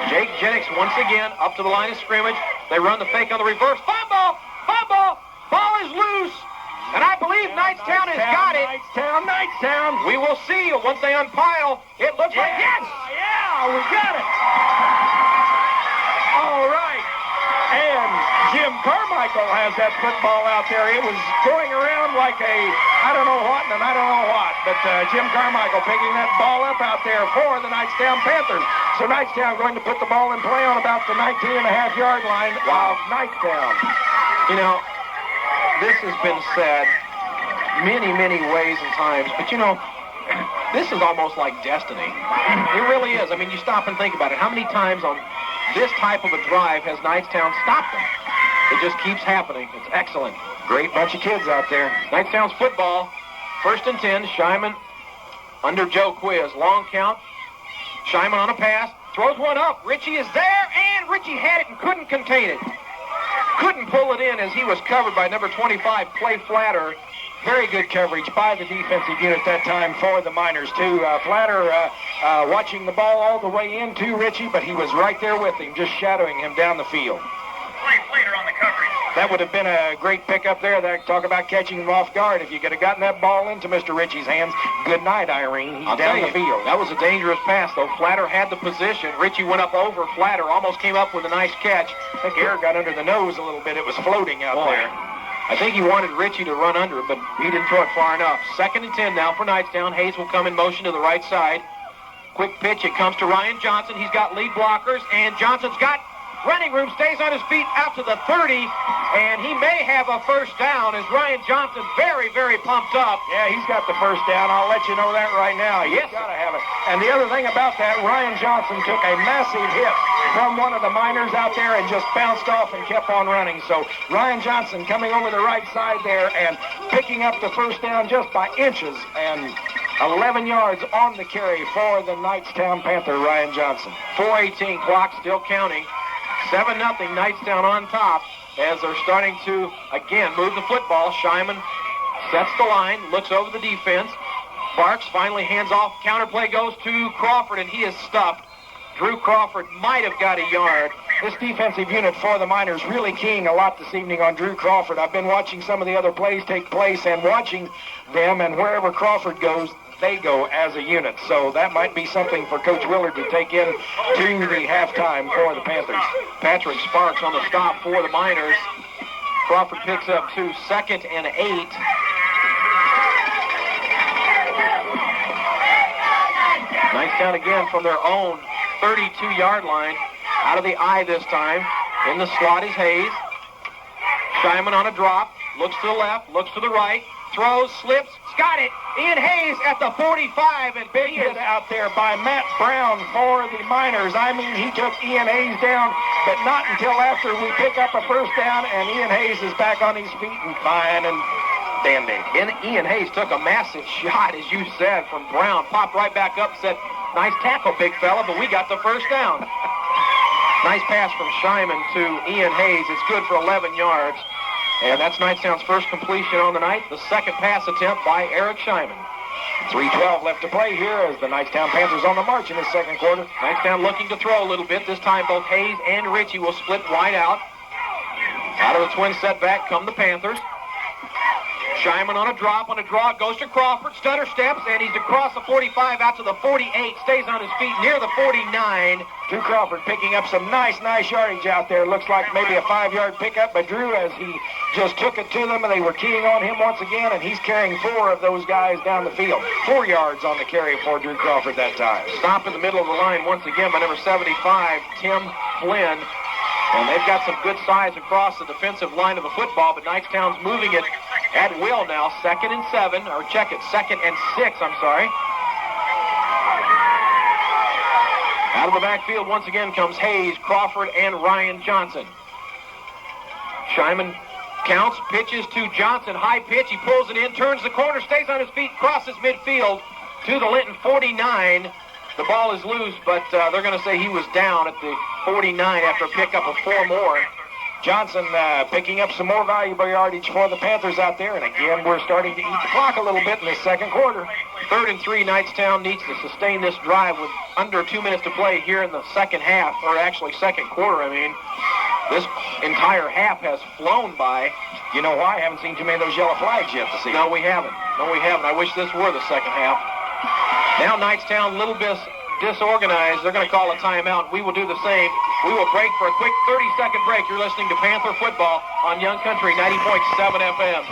Jake Jennings once again up to the line of scrimmage. They run the fake on the reverse. Fumble! Fumble! Ball is loose. And I believe Knightstown has got it. Knightstown. We will see once they unpile. It looks like yes. Yeah, we got it. All right. And Jim Carmichael has that football out there. It was going around like a I don't know what and I don't know what. But Jim Carmichael picking that ball up out there for the Knightstown Panthers. So Knightstown going to put the ball in play on about the 19.5-yard line of Knightstown. You know, this has been said many, many ways and times. But, you know, this is almost like destiny. It really is. I mean, you stop and think about it. How many times on this type of a drive has Knightstown stopped them? It just keeps happening. It's excellent. Great bunch of kids out there. Knightstown's football. 1st and 10. Shyman under Joe Quiz. Long count. Shyman on a pass. Throws one up. Ritchie is there, and Ritchie had it and couldn't contain it. Couldn't pull it in as he was covered by number 25, Clay Flatter. Very good coverage by the defensive unit that time for the Miners, too. Flatter watching the ball all the way into Ritchie, but he was right there with him, just shadowing him down the field. Clay Flatter on the coverage. That would have been a great pickup there. Talk about catching him off guard. If you could have gotten that ball into Mr. Ritchie's hands, good night, Irene. He's down the field. That was a dangerous pass, though. Flatter had the position. Ritchie went up over Flatter, almost came up with a nice catch. I think air got under the nose a little bit. It was floating out there. I think he wanted Ritchie to run under it, but he didn't throw it far enough. 2nd and 10 now for Knightstown. Hayes will come in motion to the right side. Quick pitch. It comes to Ryan Johnson. He's got lead blockers, and Johnson's got running room, stays on his feet out to the 30, and he may have a first down as Ryan Johnson very, very pumped up. Yeah, he's got the first down. I'll let you know that right now. He's got to have it. And the other thing about that, Ryan Johnson took a massive hit from one of the Miners out there and just bounced off and kept on running. So Ryan Johnson coming over the right side there and picking up the first down just by inches, and 11 yards on the carry for the Knightstown Panther, Ryan Johnson. 4:18 clock, still counting. 7-0 Knightstown on top as they're starting to, again, move the football. Shyman sets the line, looks over the defense. Barks finally hands off. Counterplay goes to Crawford, and he is stuffed. Drew Crawford might have got a yard. This defensive unit for the Miners really keying a lot this evening on Drew Crawford. I've been watching some of the other plays take place and watching them, and wherever Crawford goes, they go as a unit. So that might be something for Coach Willard to take in to the halftime for the Panthers. Patrick Sparks on the stop for the Miners. Crawford picks up 2, 2nd and 8. Knightstown again from their own 32-yard line. Out of the eye this time. In the slot is Hayes. Shyman on a drop. Looks to the left, looks to the right. Throws, slips, got it. Ian Hayes at the 45, and big hit out there by Matt Brown for the Miners. I mean, he took Ian Hayes down, but not until after we pick up a first down, and Ian Hayes is back on his feet and fine and dandy. And Ian Hayes took a massive shot, as you said, from Brown. Popped right back up, said, nice tackle, big fella, but we got the first down. Nice pass from Shyman to Ian Hayes. It's good for 11 yards. And that's Knightstown's first completion on the night. The second pass attempt by Eric Shyman. 3:12 left to play here as the Knightstown Panthers on the march in the second quarter. Knightstown looking to throw a little bit. This time both Hayes and Ritchie will split wide out. Out of the twin setback come the Panthers. Scheinman on a drop, on a draw, goes to Crawford, stutter steps, and he's across the 45 out to the 48, stays on his feet near the 49. Drew Crawford picking up some nice yardage out there. Looks like maybe a 5-yard pickup by Drew as he just took it to them, and they were keying on him once again, and he's carrying 4 of those guys down the field. 4 yards on the carry for Drew Crawford that time. Stop in the middle of the line once again by number 75, Tim Flynn. And they've got some good size across the defensive line of the football, but Knightstown's moving it at will now. 2nd and 7, or check it, 2nd and 6, I'm sorry. Out of the backfield once again comes Hayes, Crawford, and Ryan Johnson. Scheinman counts, pitches to Johnson, high pitch, he pulls it in, turns the corner, stays on his feet, crosses midfield to the Linton 49. The ball is loose, but they're going to say he was down at the 49 after a pickup of 4 more. Johnson picking up some more valuable yardage for the Panthers out there, and again, we're starting to eat the clock a little bit in this second quarter. 3rd and 3, Knightstown needs to sustain this drive with under 2 minutes to play here in the second half, or actually second quarter, I mean. This entire half has flown by. You know why? I haven't seen too many of those yellow flags yet this evening. No, we haven't. I wish this were the second half. Now Knightstown, a little bit disorganized. They're going to call a timeout. We will do the same. We will break for a quick 30-second break. You're listening to Panther Football on Young Country 90.7 FM.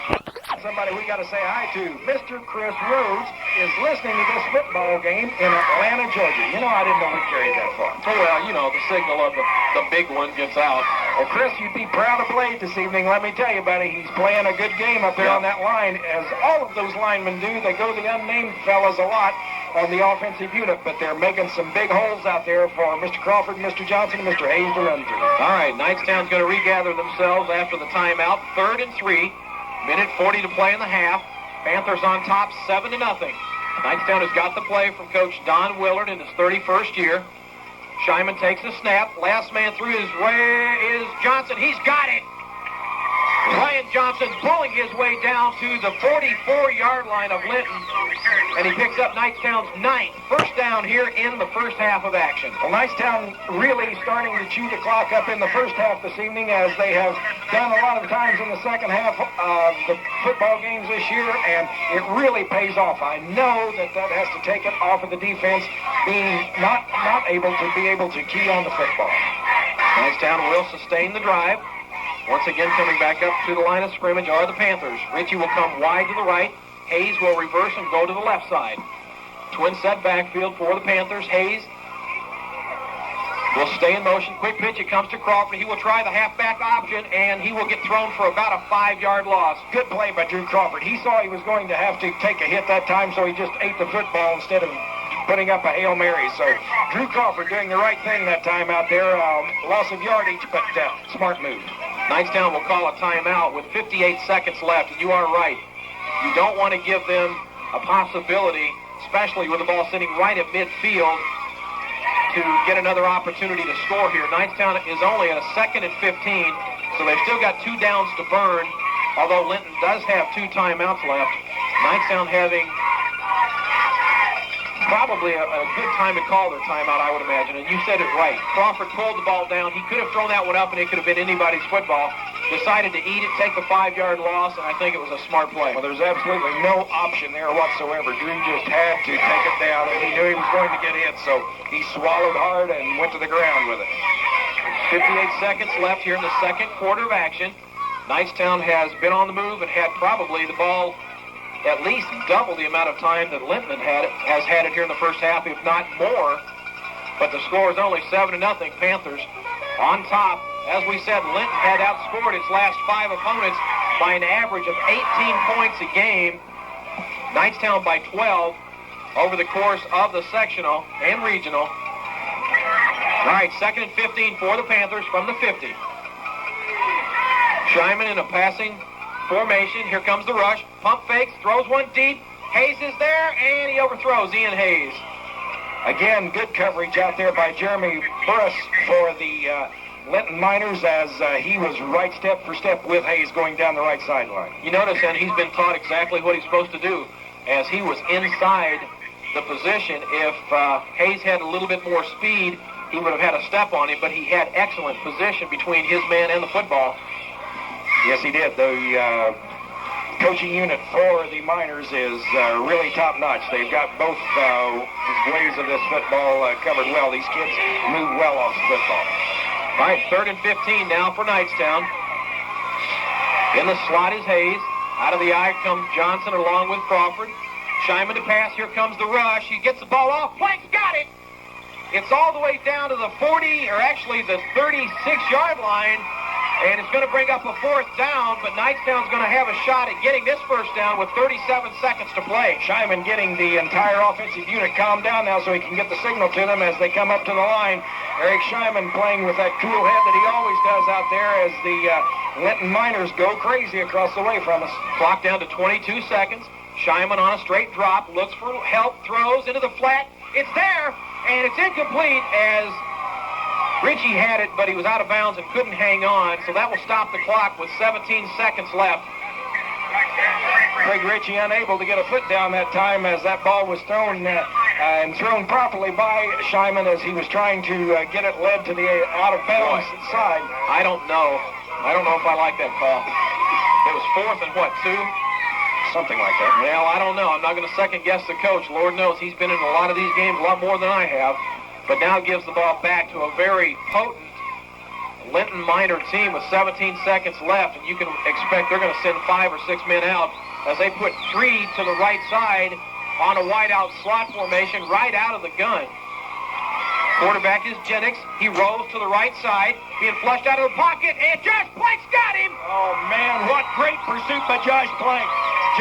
Somebody we got to say hi to. Mr. Chris Rhodes is listening to this football game in Atlanta, Georgia. You know, I didn't know we carried that far. Oh, well, you know, the signal of the big one gets out. Well, Chris, you'd be proud to play this evening. Let me tell you, buddy, he's playing a good game up there on that line, as all of those linemen do. They go to the unnamed fellas a lot on the offensive unit, but they're making some big holes out there for Mr. Crawford, Mr. Johnson, and Mr. Hayes to run through. All right, Knightstown's going to regather themselves after the timeout. 3rd and 3. Minute 40 to play in the half. Panthers on top, 7-0. Knightstown has got the play from Coach Don Willard in his 31st year. Scheinman takes a snap. Last man through his way is Johnson. He's got it. Ryan Johnson pulling his way down to the 44-yard line of Linton, and he picks up Knightstown's 9th first down here in the first half of action. Well, Knightstown really starting to chew the clock up in the first half this evening, as they have done a lot of times in the second half of the football games this year, and it really pays off. I know that has to take it off of the defense being not able to key on the football. Knightstown will sustain the drive. Once again, coming back up to the line of scrimmage are the Panthers. Ritchie will come wide to the right. Hayes will reverse and go to the left side. Twin set backfield for the Panthers. Hayes will stay in motion. Quick pitch. It comes to Crawford. He will try the halfback option, and he will get thrown for about a 5-yard loss. Good play by Drew Crawford. He saw he was going to have to take a hit that time, so he just ate the football instead of putting up a Hail Mary. So Drew Crawford doing the right thing that time out there. Loss of yardage, but smart move. Knightstown will call a timeout with 58 seconds left. You are right. You don't want to give them a possibility, especially with the ball sitting right at midfield, to get another opportunity to score here. Knightstown is only at a 2nd and 15, so they've still got 2 downs to burn, although Linton does have 2 timeouts left. Knightstown having probably a good time to call their timeout, I would imagine. And you said it right. Crawford pulled the ball down. He could have thrown that one up, and it could have been anybody's football. Decided to eat it, take the 5-yard loss, and I think it was a smart play. Well, there's absolutely no option there whatsoever. Drew just had to take it down, and he knew he was going to get hit, so he swallowed hard and went to the ground with it. 58 seconds left here in the second quarter of action. Knightstown has been on the move and had probably the ball at least double the amount of time that Linton has had it here in the first half, if not more. But the score is only 7-0. Panthers on top. As we said, Linton had outscored its last 5 opponents by an average of 18 points a game. Knightstown by 12 over the course of the sectional and regional. All right, 2nd and 15 for the Panthers from the 50. Scheinman in a passing formation. Here comes the rush. Pump fakes, throws one deep. Hayes is there, and he overthrows Ian Hayes. Again, good coverage out there by Jeremy Burris for the Linton Miners, as he was right step for step with Hayes going down the right sideline. You notice that he's been taught exactly what he's supposed to do, as he was inside the position. If Hayes had a little bit more speed, he would have had a step on him, but he had excellent position between his man and the football. Yes, he did. The coaching unit for the Miners is really top-notch. They've got both ways of this football covered well. These kids move well off the football. All right, 3rd and 15 now for Knightstown. In the slot is Hayes. Out of the eye comes Johnson along with Crawford. Scheinman to pass. Here comes the rush. He gets the ball off. Blank's got it. It's all the way down to the 40, or actually the 36-yard line. And it's going to bring up a 4th down, but Knightstown's going to have a shot at getting this 1st down with 37 seconds to play. Scheinman getting the entire offensive unit calmed down now so he can get the signal to them as they come up to the line. Eric Scheinman playing with that cool head that he always does out there as the Linton Miners go crazy across the way from us. Clock down to 22 seconds. Scheinman on a straight drop, looks for help, throws into the flat. It's there, and it's incomplete as Richie had it, but he was out of bounds and couldn't hang on, so that will stop the clock with 17 seconds left. Craig Richie unable to get a foot down that time as that ball was thrown and thrown properly by Scheinman as he was trying to get it led to the out-of-bounds side. I don't know. I don't know if I like that call. It was 4th and what, 2? Something like that. Well, I don't know. I'm not going to second-guess the coach. Lord knows he's been in a lot of these games, a lot more than I have. But now gives the ball back to a very potent Linton Minor team with 17 seconds left, and you can expect they're going to send 5 or 6 men out as they put 3 to the right side on a wide-out slot formation right out of the gun. Quarterback is Jennings. He rolls to the right side, being flushed out of the pocket, and Josh Blank's got him! Oh, man, what great pursuit by Josh Plank.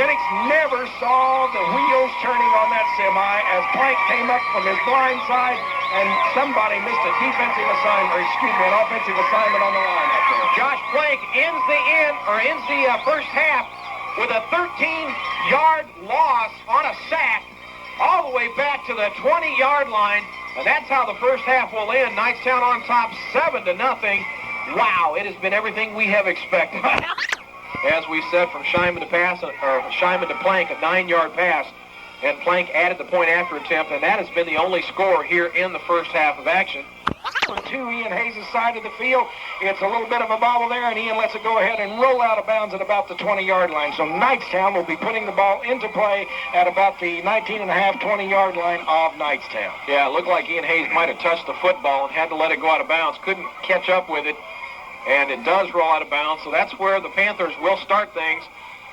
Jennings never saw the wheels turning on that semi as Plank came up from his blind side, and somebody missed a defensive assignment, or excuse me, an offensive assignment on the line up there. Josh Plank ends the first half with a 13-yard loss on a sack all the way back to the 20-yard line. And that's how the first half will end. Knightstown on top 7-0. Wow, it has been everything we have expected. As we said, from Scheinman to Plank, a 9-yard pass. And Plank added the point after attempt, and that has been the only score here in the first half of action. To Ian Hayes' side of the field, it's a little bit of a bobble there, and Ian lets it go ahead and roll out of bounds at about the 20-yard line. So Knightstown will be putting the ball into play at about the 19.5, 20-yard line of Knightstown. Yeah, it looked like Ian Hayes might have touched the football and had to let it go out of bounds. Couldn't catch up with it, and it does roll out of bounds. So that's where the Panthers will start things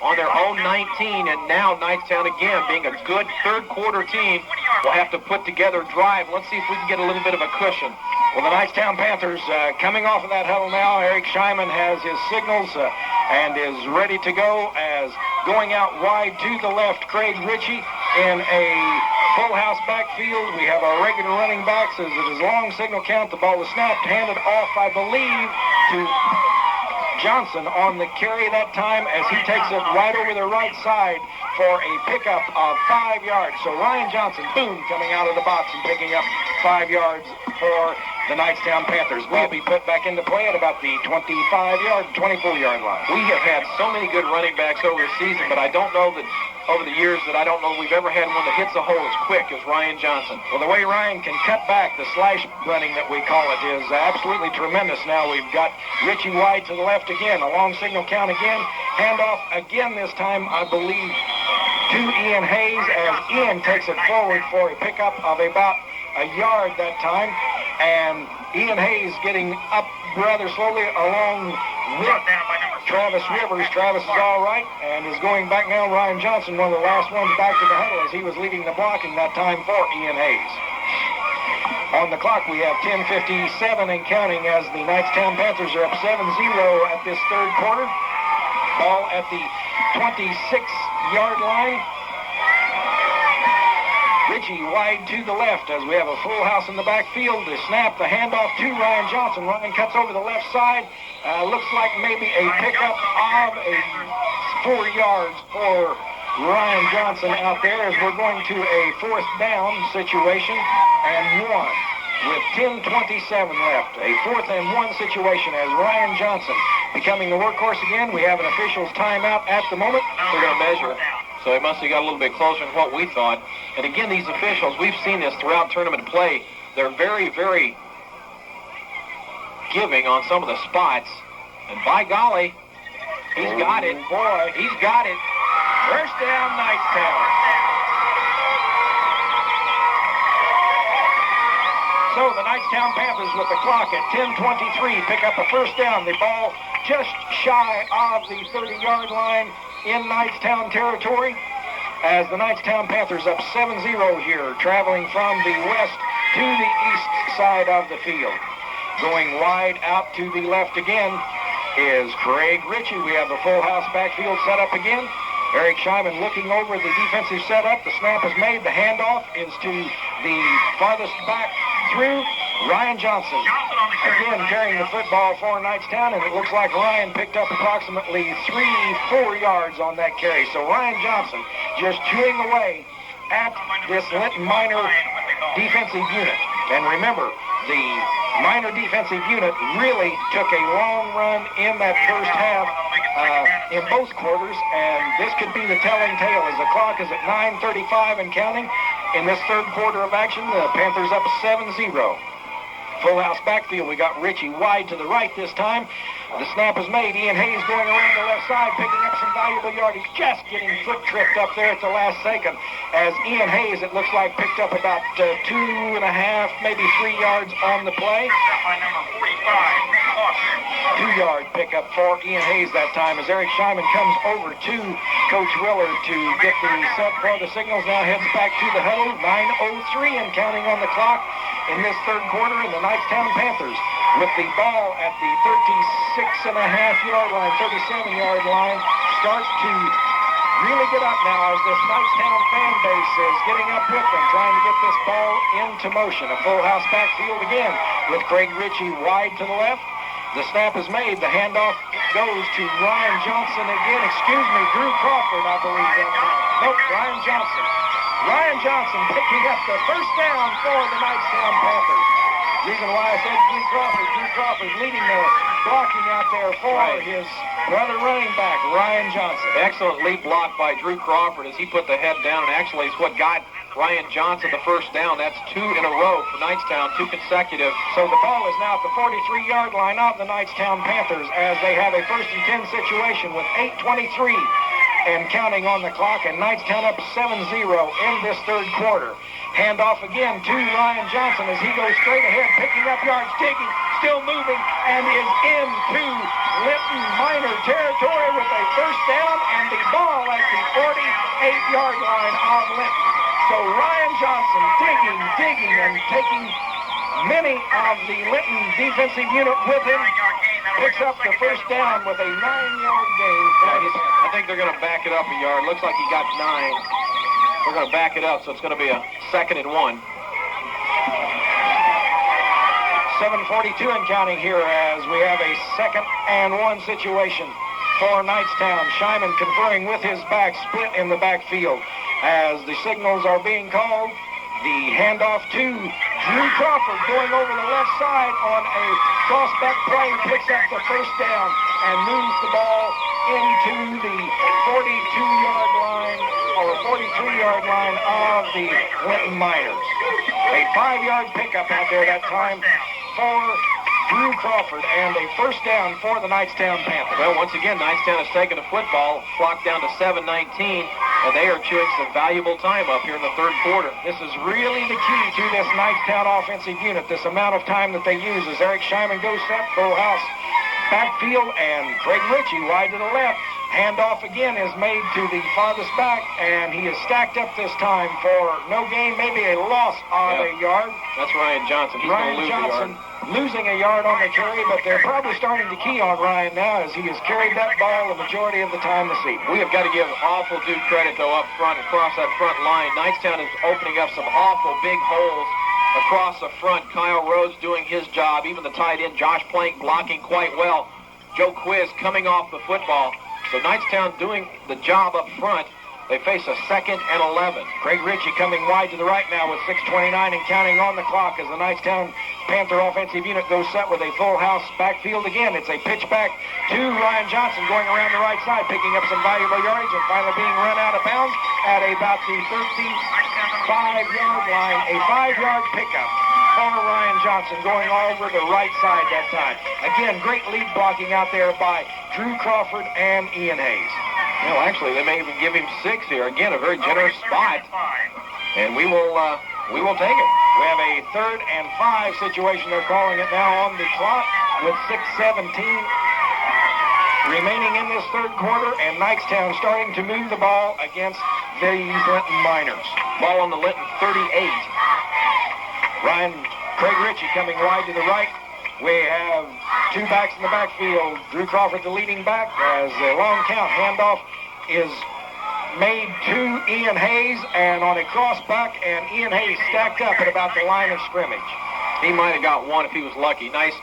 on their own 19, and now Knightstown, again, being a good third-quarter team, will have to put together a drive. Let's see if we can get a little bit of a cushion. Well, the Knightstown Panthers coming off of that huddle now. Eric Scheinman has his signals and is ready to go as going out wide to the left, Craig Ritchie in a full house backfield. We have our regular running backs as it is long signal count. The ball is snapped, handed off, I believe, to Johnson on the carry that time as he takes it right over the right side for a pickup of 5 yards. So Ryan Johnson, boom, coming out of the box and picking up 5 yards for the Knightstown Panthers. Will be put back into play at about the 24-yard line. We have had so many good running backs over the season, but I don't know that over the years that I don't know we've ever had one that hits a hole as quick as Ryan Johnson. Well, the way Ryan can cut back, the slash running that we call it, is absolutely tremendous. Now we've got Richie wide to the left again, a long signal count again, handoff again this time, I believe, to Ian Hayes as Ian takes it forward for a pickup of about a yard that time, and Ian Hayes getting up rather slowly along with Travis Rivers. Travis is all right and is going back now. Ryan Johnson, one of the last ones back to the huddle as he was leading the blocking that time for Ian Hayes. On the clock, we have 10:57 and counting as the Knightstown Panthers are up 7-0 at this third quarter. Ball at the 26-yard line. Ritchie wide to the left as we have a full house in the backfield. The snap, the handoff to Ryan Johnson. Ryan cuts over the left side. Looks like maybe a pickup of 4 yards for Ryan Johnson out there as we're going to a 4th down situation and 1 with 10:27 left. A 4th and 1 situation as Ryan Johnson becoming the workhorse again. We have an official's timeout at the moment. We're going to measure it. So it must have got a little bit closer than what we thought. And again, these officials, we've seen this throughout tournament play. They're very, very giving on some of the spots. And by golly, he's got it. Boy, he's got it. First down, Knightstown. So the Knightstown Panthers with the clock at 10:23 pick up a first down. The ball just shy of the 30-yard line in Knightstown territory as the Knightstown Panthers up 7-0 here, traveling from the west to the east side of the field. Going wide out to the left again is Craig Ritchie. We have the full house backfield set up again. Eric Scheinman looking over the defensive setup. The snap is made. The handoff is to the farthest back through Ryan Johnson. Again carrying the football for Knightstown, and it looks like Ryan picked up approximately 3-4 yards on that carry. So Ryan Johnson just chewing away at this Linton Minor defensive unit. And remember, the Minor defensive unit really took a long run in that first half in both quarters, and this could be the telling tale as the clock is at 9:35 and counting. In this third quarter of action, the Panthers up 7-0. Full house backfield. We got Ritchie wide to the right this time. The snap is made. Ian Hayes going around the left side, picking up some valuable yardage, just getting foot tripped up there at the last second. As Ian Hayes, it looks like, picked up about 2.5, maybe 3 yards on the play. 2-yard pickup for Ian Hayes that time as Eric Scheinman comes over to Coach Willard to get the set for the signals. Now heads back to the huddle. 9:03 and counting on the clock in this third quarter, and the Knightstown Panthers with the ball at the 36.5-yard line, 37-yard line, starts to really get up now as this Knightstown fan base is getting up with them, trying to get this ball into motion. A full house backfield again with Craig Ritchie wide to the left. The snap is made. The handoff goes to Ryan Johnson again. Excuse me, Drew Crawford, I believe that time. Nope, Ryan Johnson. Ryan Johnson picking up the first down for the Knightstown Panthers. Reason why I said Drew Crawford leading the blocking out there for his brother running back, Ryan Johnson. Excellent lead block by Drew Crawford as he put the head down, and actually it's what got Ryan Johnson the first down. That's 2 in a row for Knightstown, 2 consecutive. So the ball is now at the 43-yard line of the Knightstown Panthers as they have a 1st and 10 situation with 8:23 and counting on the clock, and Knightstown up 7-0 in this third quarter. Handoff again to Ryan Johnson as he goes straight ahead, picking up yards, digging, still moving, and is into Linton Minor territory with a first down and the ball at the 48-yard line of Linton. So Ryan Johnson digging, and taking many of the Linton defensive unit with him, picks up the first down with a 9-yard gain. I think they're going to back it up a yard. Looks like he got 9. We're going to back it up, so it's going to be a 2nd and 1. 7:42 and counting here as we have a 2nd and 1 situation for Knightstown. Scheinman conferring with his back, split in the backfield. As the signals are being called, the handoff to Drew Crawford going over the left side on a crossback play, picks up the first down and moves the ball into the 42-yard line or 43-yard line of the Linton Miners. A 5-yard pickup out there that time for Drew Crawford and a first down for the Knightstown Panthers. Well, once again, Knightstown has taken the football, clock down to 7:19, and they are chewing some valuable time up here in the third quarter. This is really the key to this Knightstown offensive unit, this amount of time that they use as Eric Scheinman goes set, full house backfield, and Craig Ritchie wide to the left. Handoff again is made to the farthest back, and he is stacked up this time for no gain, maybe a loss of a yard. That's Ryan Johnson. He's going to lose Johnson a yard. Losing a yard on the carry, but they're probably starting to key on Ryan now as he has carried that ball the majority of the time this evening. We have got to give awful due credit, though, up front, across that front line. Knightstown is opening up some awful big holes across the front. Kyle Rhodes doing his job. Even the tight end, Josh Plank, blocking quite well. Joe Quiz coming off the football. So Knightstown doing the job up front. They face a 2nd and 11. Craig Ritchie coming wide to the right now with 6:29 and counting on the clock as the Knightstown Panther offensive unit goes set with a full house backfield again. It's a pitch back to Ryan Johnson going around the right side, picking up some valuable yardage and finally being run out of bounds at about the 35-yard line. A 5-yard pickup for Ryan Johnson going over the right side that time. Again, great lead blocking out there by Drew Crawford and Ian Hayes. Well, actually, they may even give him 6 here. Again, a very generous spot, and we will take it. We have a 3rd and 5 situation. They're calling it now on the clock with 6:17 remaining in this third quarter, and Knightstown starting to move the ball against these Linton Miners. Ball on the Linton 38. Craig Ritchie coming wide to the right. We have 2 backs in the backfield. Drew Crawford, the leading back, as a long count handoff is made to Ian Hayes, and on a crossback, and Ian Hayes stacked up at about the line of scrimmage. He might have got one if he was lucky. Nice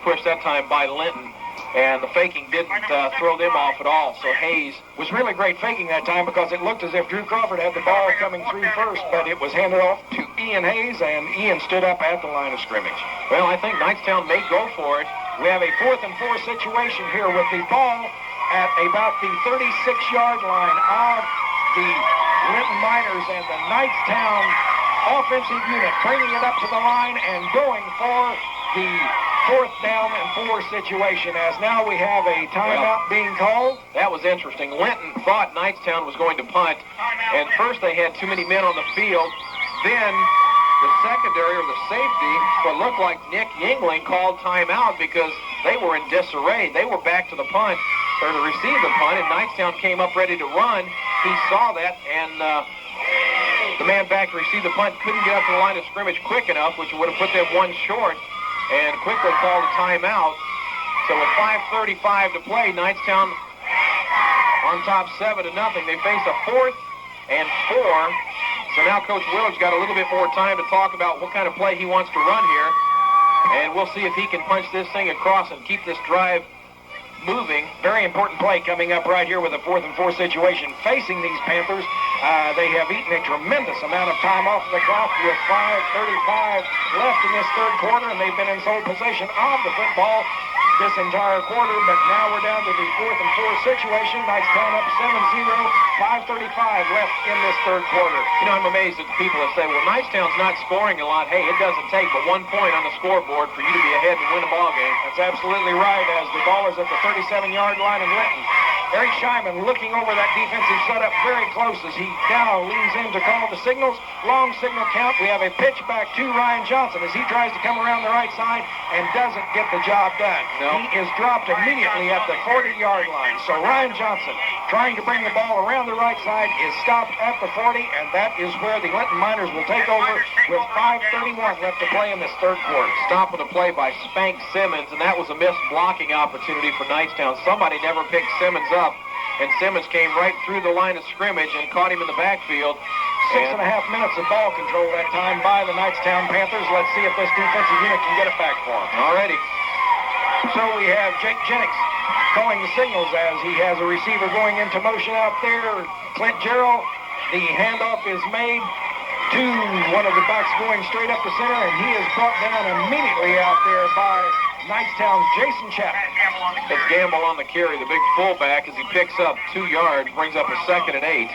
push that time by Linton, and the faking didn't throw them off at all. So Hayes was really great faking that time because it looked as if Drew Crawford had the ball coming through first, but it was handed off to Ian Hayes, and Ian stood up at the line of scrimmage. Well, I think Knightstown may go for it. We have a 4th and 4 situation here with the ball at about the 36-yard line of the Linton Miners, and the Knightstown offensive unit bringing it up to the line and going for the 4th down and 4 situation, as now we have a timeout being called. That was interesting. Linton thought Knightstown was going to punt, and first they had too many men on the field. Then the secondary, or the safety, what looked like Nick Yingling, called timeout because they were in disarray. They were back to the punt, or to receive the punt, and Knightstown came up ready to run. He saw that, and the man back to receive the punt couldn't get up to the line of scrimmage quick enough, which would have put them one short, and quickly called a timeout. So with 5:35 to play, Knightstown on top 7-0. They face a 4th and 4. So now Coach Willard's got a little bit more time to talk about what kind of play he wants to run here. And we'll see if he can punch this thing across and keep this drive moving. Very important play coming up right here with a 4th and 4 situation facing these Panthers. They have eaten a tremendous amount of time off the clock with 5:35 left in this third quarter, and they've been in sole possession of the football this entire quarter, but now we're down to the 4th and 4 situation. Knightstown up 7-0, 5:35 left in this third quarter. You know, I'm amazed at the people that say, well, Knightstown's not scoring a lot. Hey, it doesn't take but 1 point on the scoreboard for you to be ahead and win a ball game. That's absolutely right, as the ball is at the 37-yard line in Linton. Eric Scheinman looking over that defensive setup very close as he now leans in to call the signals. Long signal count. We have a pitch back to Ryan Johnson as he tries to come around the right side and doesn't get the job done. No. He is dropped immediately at the 40-yard line. So Ryan Johnson, trying to bring the ball around the right side, is stopped at the 40, and that is where the Linton Miners will take over with 5:31 left to play in this third quarter. Stopping the play by Spank Simmons, and that was a missed blocking opportunity for Knightstown. Somebody never picked Simmons up, and Simmons came right through the line of scrimmage and caught him in the backfield. 6.5 minutes of ball control that time by the Knightstown Panthers. Let's see if this defensive unit can get it back for them. Already. So we have Jake Jennings calling the signals as he has a receiver going into motion out there. Clint Gerald, the handoff is made to one of the backs going straight up the center, and he is brought down immediately out there by Knightstown's Jason Chapman. It's Gamble on the carry, the big fullback, as he picks up 2 yards, brings up a 2nd and 8.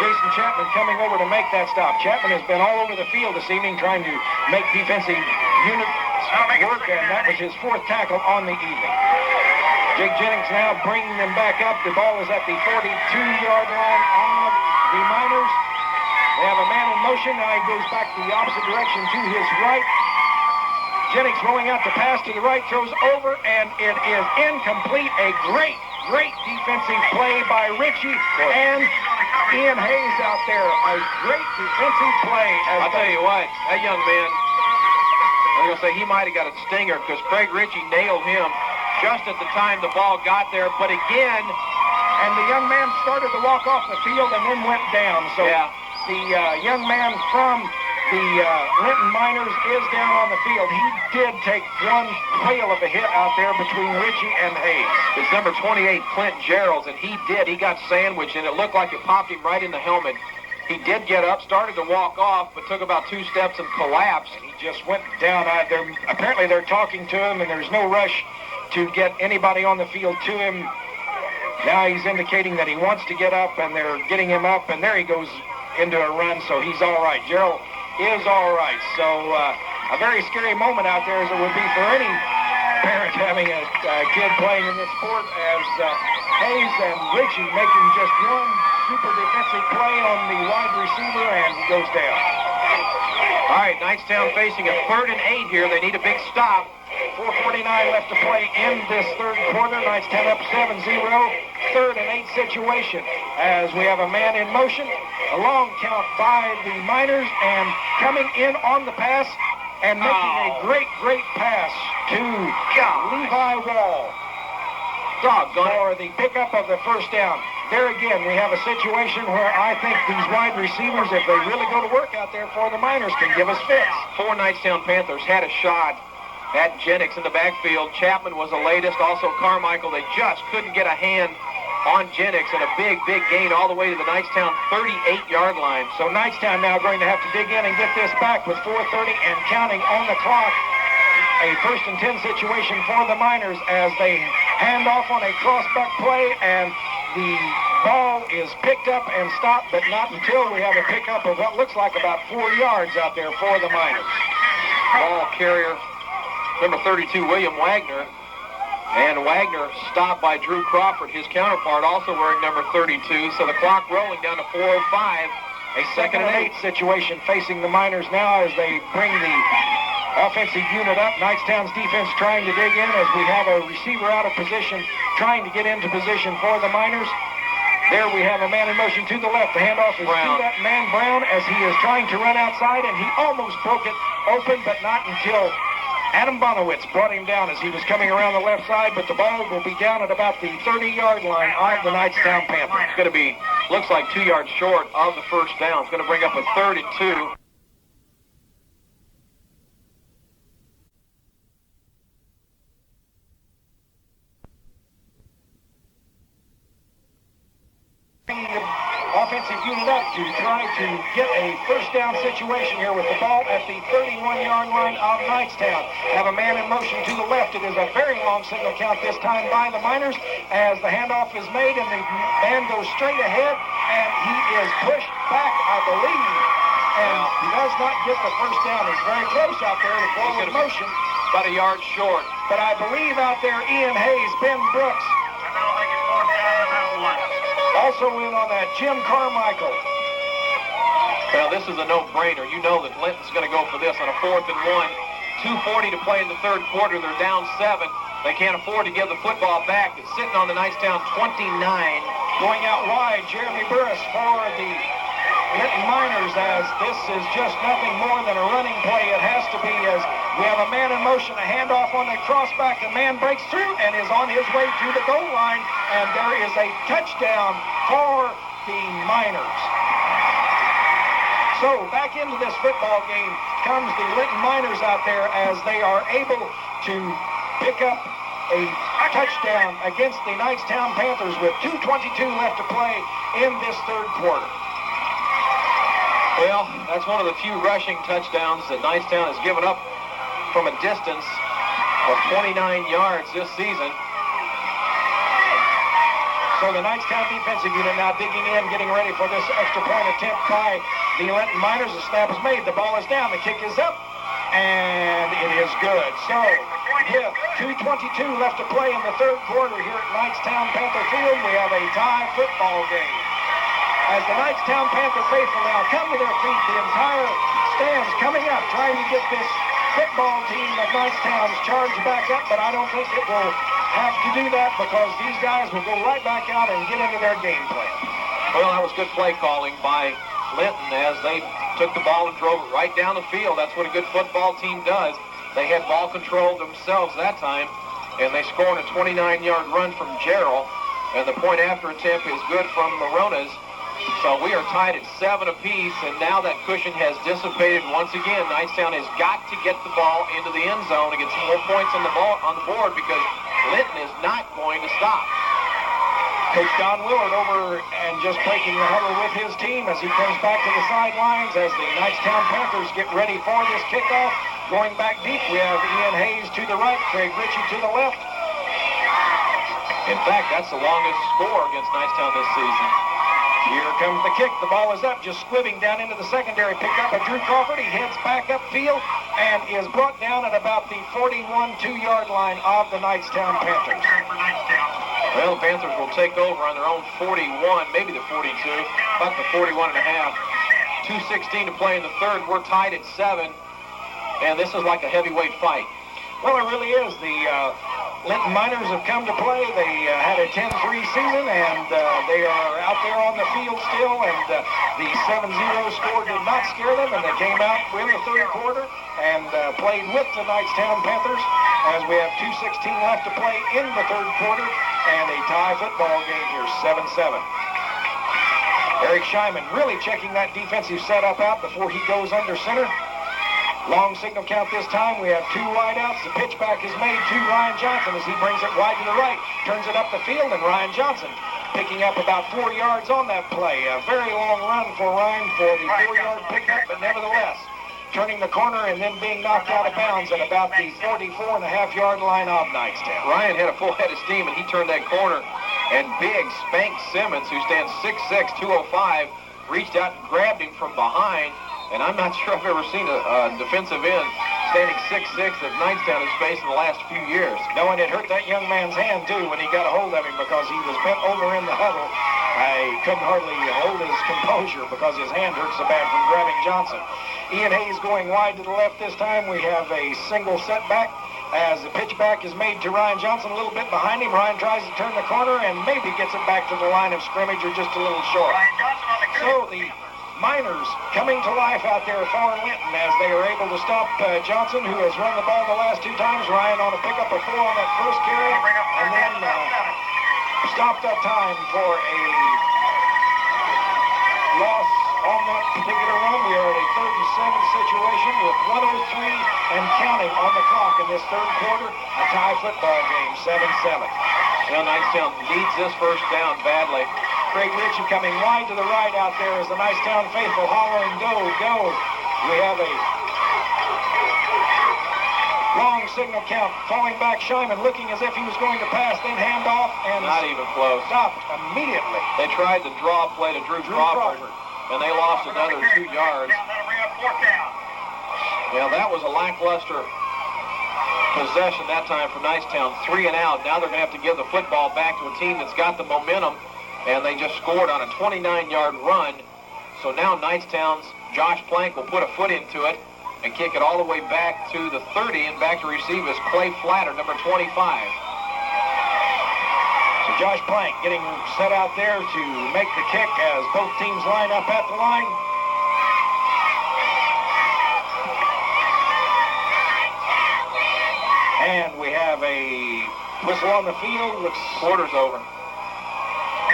Jason Chapman coming over to make that stop. Chapman has been all over the field this evening trying to make defensive units work, and that was his 4th tackle on the evening. Jake Jennings now bringing them back up. The ball is at the 42-yard line of the Miners. They have a man in motion. Now he goes back the opposite direction to his right. Jennings rolling out the pass to the right, throws over, and it is incomplete. A great defensive play by Ritchie and Ian Hayes out there. A great defensive play. I'll tell you what, that young man, I'm going to say he might have got a stinger because Craig Ritchie nailed him just at the time the ball got there. But again, and the young man started to walk off the field and then went down. So yeah. The young man from the Linton Miners is down on the field. He did take one whale of a hit out there between Ritchie and Hayes. It's number 28, Clint Gerald, and he got sandwiched, and it looked like it popped him right in the helmet. He did get up, started to walk off, but took about 2 steps and collapsed. He just went down. Apparently they're talking to him, and there's no rush to get anybody on the field to him. Now he's indicating that he wants to get up, and they're getting him up, and there he goes into a run, so he's all right. Gerald is all right. So a very scary moment out there, as it would be for any Parents having a kid playing in this sport as Hayes and Richie making just one super defensive play on the wide receiver, and he goes down. All right, Knightstown facing a 3rd and 8 here. They need a big stop. 4:49 left to play in this third quarter. Knightstown up 7-0. 3rd and 8 situation as we have a man in motion. A long count by the Miners, and coming in on the pass and making a great pass to Levi Wall for the pickup of the first down. There again, we have a situation where I think these wide receivers, if they really go to work out there for the Miners, can give us fits. 4 Knightstown Panthers had a shot at Jennings in the backfield. Chapman was the latest, also Carmichael. They just couldn't get a hand on Jennings, and a big gain all the way to the Knightstown 38-yard line. So Knightstown now going to have to dig in and get this back with 4:30 and counting on the clock. A 1st and 10 situation for the Miners as they hand off on a crossback play, and the ball is picked up and stopped, but not until we have a pickup of what looks like about 4 yards out there for the Miners. Ball carrier, number 32, William Wagner. And Wagner stopped by Drew Crawford, his counterpart, also wearing number 32. So the clock rolling down to 4:05. A 2nd and 8 situation facing the Miners now as they bring the offensive unit up. Knightstown's defense trying to dig in as we have a receiver out of position, trying to get into position for the Miners. There we have a man in motion to the left. The handoff is to that man Brown as he is trying to run outside, and he almost broke it open, but not until Adam Bonowitz brought him down as he was coming around the left side, but the ball will be down at about the 30-yard line of the Knightstown Panthers. It's going to be, looks like 2 yards short of the first down. It's going to bring up a 3rd and 2. Offensive unit up to try to get a first down situation here with the ball at the 31-yard line of Knightstown. Have a man in motion to the left. It is a very long signal count this time by the Miners as the handoff is made and the man goes straight ahead, and he is pushed back, I believe, and he does not get the first down. He's very close out there to forward motion. About a yard short. But I believe out there Ian Hayes, Ben Brooks, also in on that, Jim Carmichael. Well, this is a no-brainer. You know that Linton's going to go for this on a 4th and 1. 2:40 to play in the third quarter. They're down 7. They can't afford to give the football back. It's sitting on the Knightstown 29. Going out wide, Jeremy Burris for the Linton Miners as this is just nothing more than a running play. It has to be as we have a man in motion, a handoff on the crossback. The man breaks through and is on his way to the goal line, and there is a touchdown for the Miners. So back into this football game comes the Linton Miners out there as they are able to pick up a touchdown against the Knightstown Panthers with 2:22 left to play in this third quarter. Well, that's one of the few rushing touchdowns that Knightstown has given up from a distance of 29 yards this season. So the Knightstown defensive unit now digging in, getting ready for this extra point attempt by the Linton Miners. The snap is made, the ball is down, the kick is up, and it is good. So with 2:22 left to play in the third quarter here at Knightstown Panther Field, we have a tie football game. As the Knightstown Panther faithful now come to their feet, the entire stands coming up, trying to get this football team of Knightstown's charged back up, but I don't think it will have to do that because these guys will go right back out and get into their game plan. Well, that was good play calling by Linton as they took the ball and drove it right down the field. That's what a good football team does. They had ball control themselves that time, and they scored a 29-yard run from Gerald, and the point after attempt is good from Moronas. So we are tied at 7 apiece, and now that cushion has dissipated once again. Knightstown has got to get the ball into the end zone to get some more points on the board because Linton is not going to stop. Coach Don Willard over and just breaking the huddle with his team as he comes back to the sidelines as the Knightstown Panthers get ready for this kickoff. Going back deep, we have Ian Hayes to the right, Craig Ritchie to the left. In fact, that's the longest score against Knightstown this season. Here comes the kick. The ball is up, just squibbing down into the secondary. Picked up by Drew Crawford. He heads back upfield. and is brought down at about the 41 2-yard line of the Knightstown Panthers. Well, the Panthers will take over on their own 41, maybe the 42, about the 41 and a half. 2:16 to play in the third. We're tied at 7, and this is like a heavyweight fight. Well, it really is. The Linton Miners have come to play. They had a 10-3 season, and they are out there on the field still, and the 7-0 score did not scare them, and they came out in the third quarter and played with the Knightstown Panthers as we have 2:16 left to play in the third quarter, and a tie football game here, 7-7. Eric Scheinman really checking that defensive setup out before he goes under center. Long signal count this time. We have 2 wideouts. The pitch back is made to Ryan Johnson as he brings it wide to the right. Turns it up the field, and Ryan Johnson picking up about 4 yards on that play. A very long run for Ryan for the 4-yard pickup, but nevertheless, turning the corner and then being knocked out of bounds at about the 44.5-yard line of Knightstown. Ryan had a full head of steam, and he turned that corner, and big Spank Simmons, who stands 6'6", 205, reached out and grabbed him from behind. And I'm not sure I've ever seen a defensive end standing 6'6" that Knightstown has faced in the last few years. No, and it hurt that young man's hand, too, when he got a hold of him because he was bent over in the huddle. I couldn't hardly hold his composure because his hand hurt so bad from grabbing Johnson. Ian Hayes going wide to the left this time. We have a single setback as the pitch back is made to Ryan Johnson a little bit behind him. Ryan tries to turn the corner and maybe gets it back to the line of scrimmage or just a little short. So the Miners coming to life out there for Linton as they are able to stop Johnson, who has run the ball the last 2 times. Ryan on a pickup of 4 on that first carry, and then stopped that time for a loss on that particular run. We are at a 3rd and 7 situation with 1:03 and counting on the clock in this third quarter. A tie football game, 7-7. Well, Knightstown needs this first down badly. Craig Ritchie coming wide to the right out there as the Knightstown faithful hollering, go, go. We have a long signal count. Falling back, Scheinman looking as if he was going to pass, then hand off and not even close. Stopped immediately. They tried to draw a play to Drew Crawford, and they lost another 2 yards. Well, that was a lackluster possession that time for Knightstown. 3 and out. Now they're going to have to give the football back to a team that's got the momentum. And they just scored on a 29-yard run. So now Knightstown's Josh Plank will put a foot into it and kick it all the way back to the 30, and back to receive is Clay Flatter, number 25. So Josh Plank getting set out there to make the kick as both teams line up at the line. And we have a whistle on the field. Quarter's over.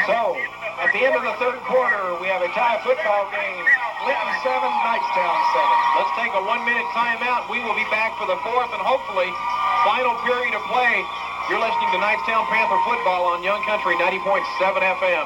So, at the end of the third quarter, we have a tie football game. Linton 7, Knightstown 7. Let's take a 1-minute timeout. We will be back for the 4th and hopefully final period of play. You're listening to Knightstown Panther football on Young Country 90.7 FM.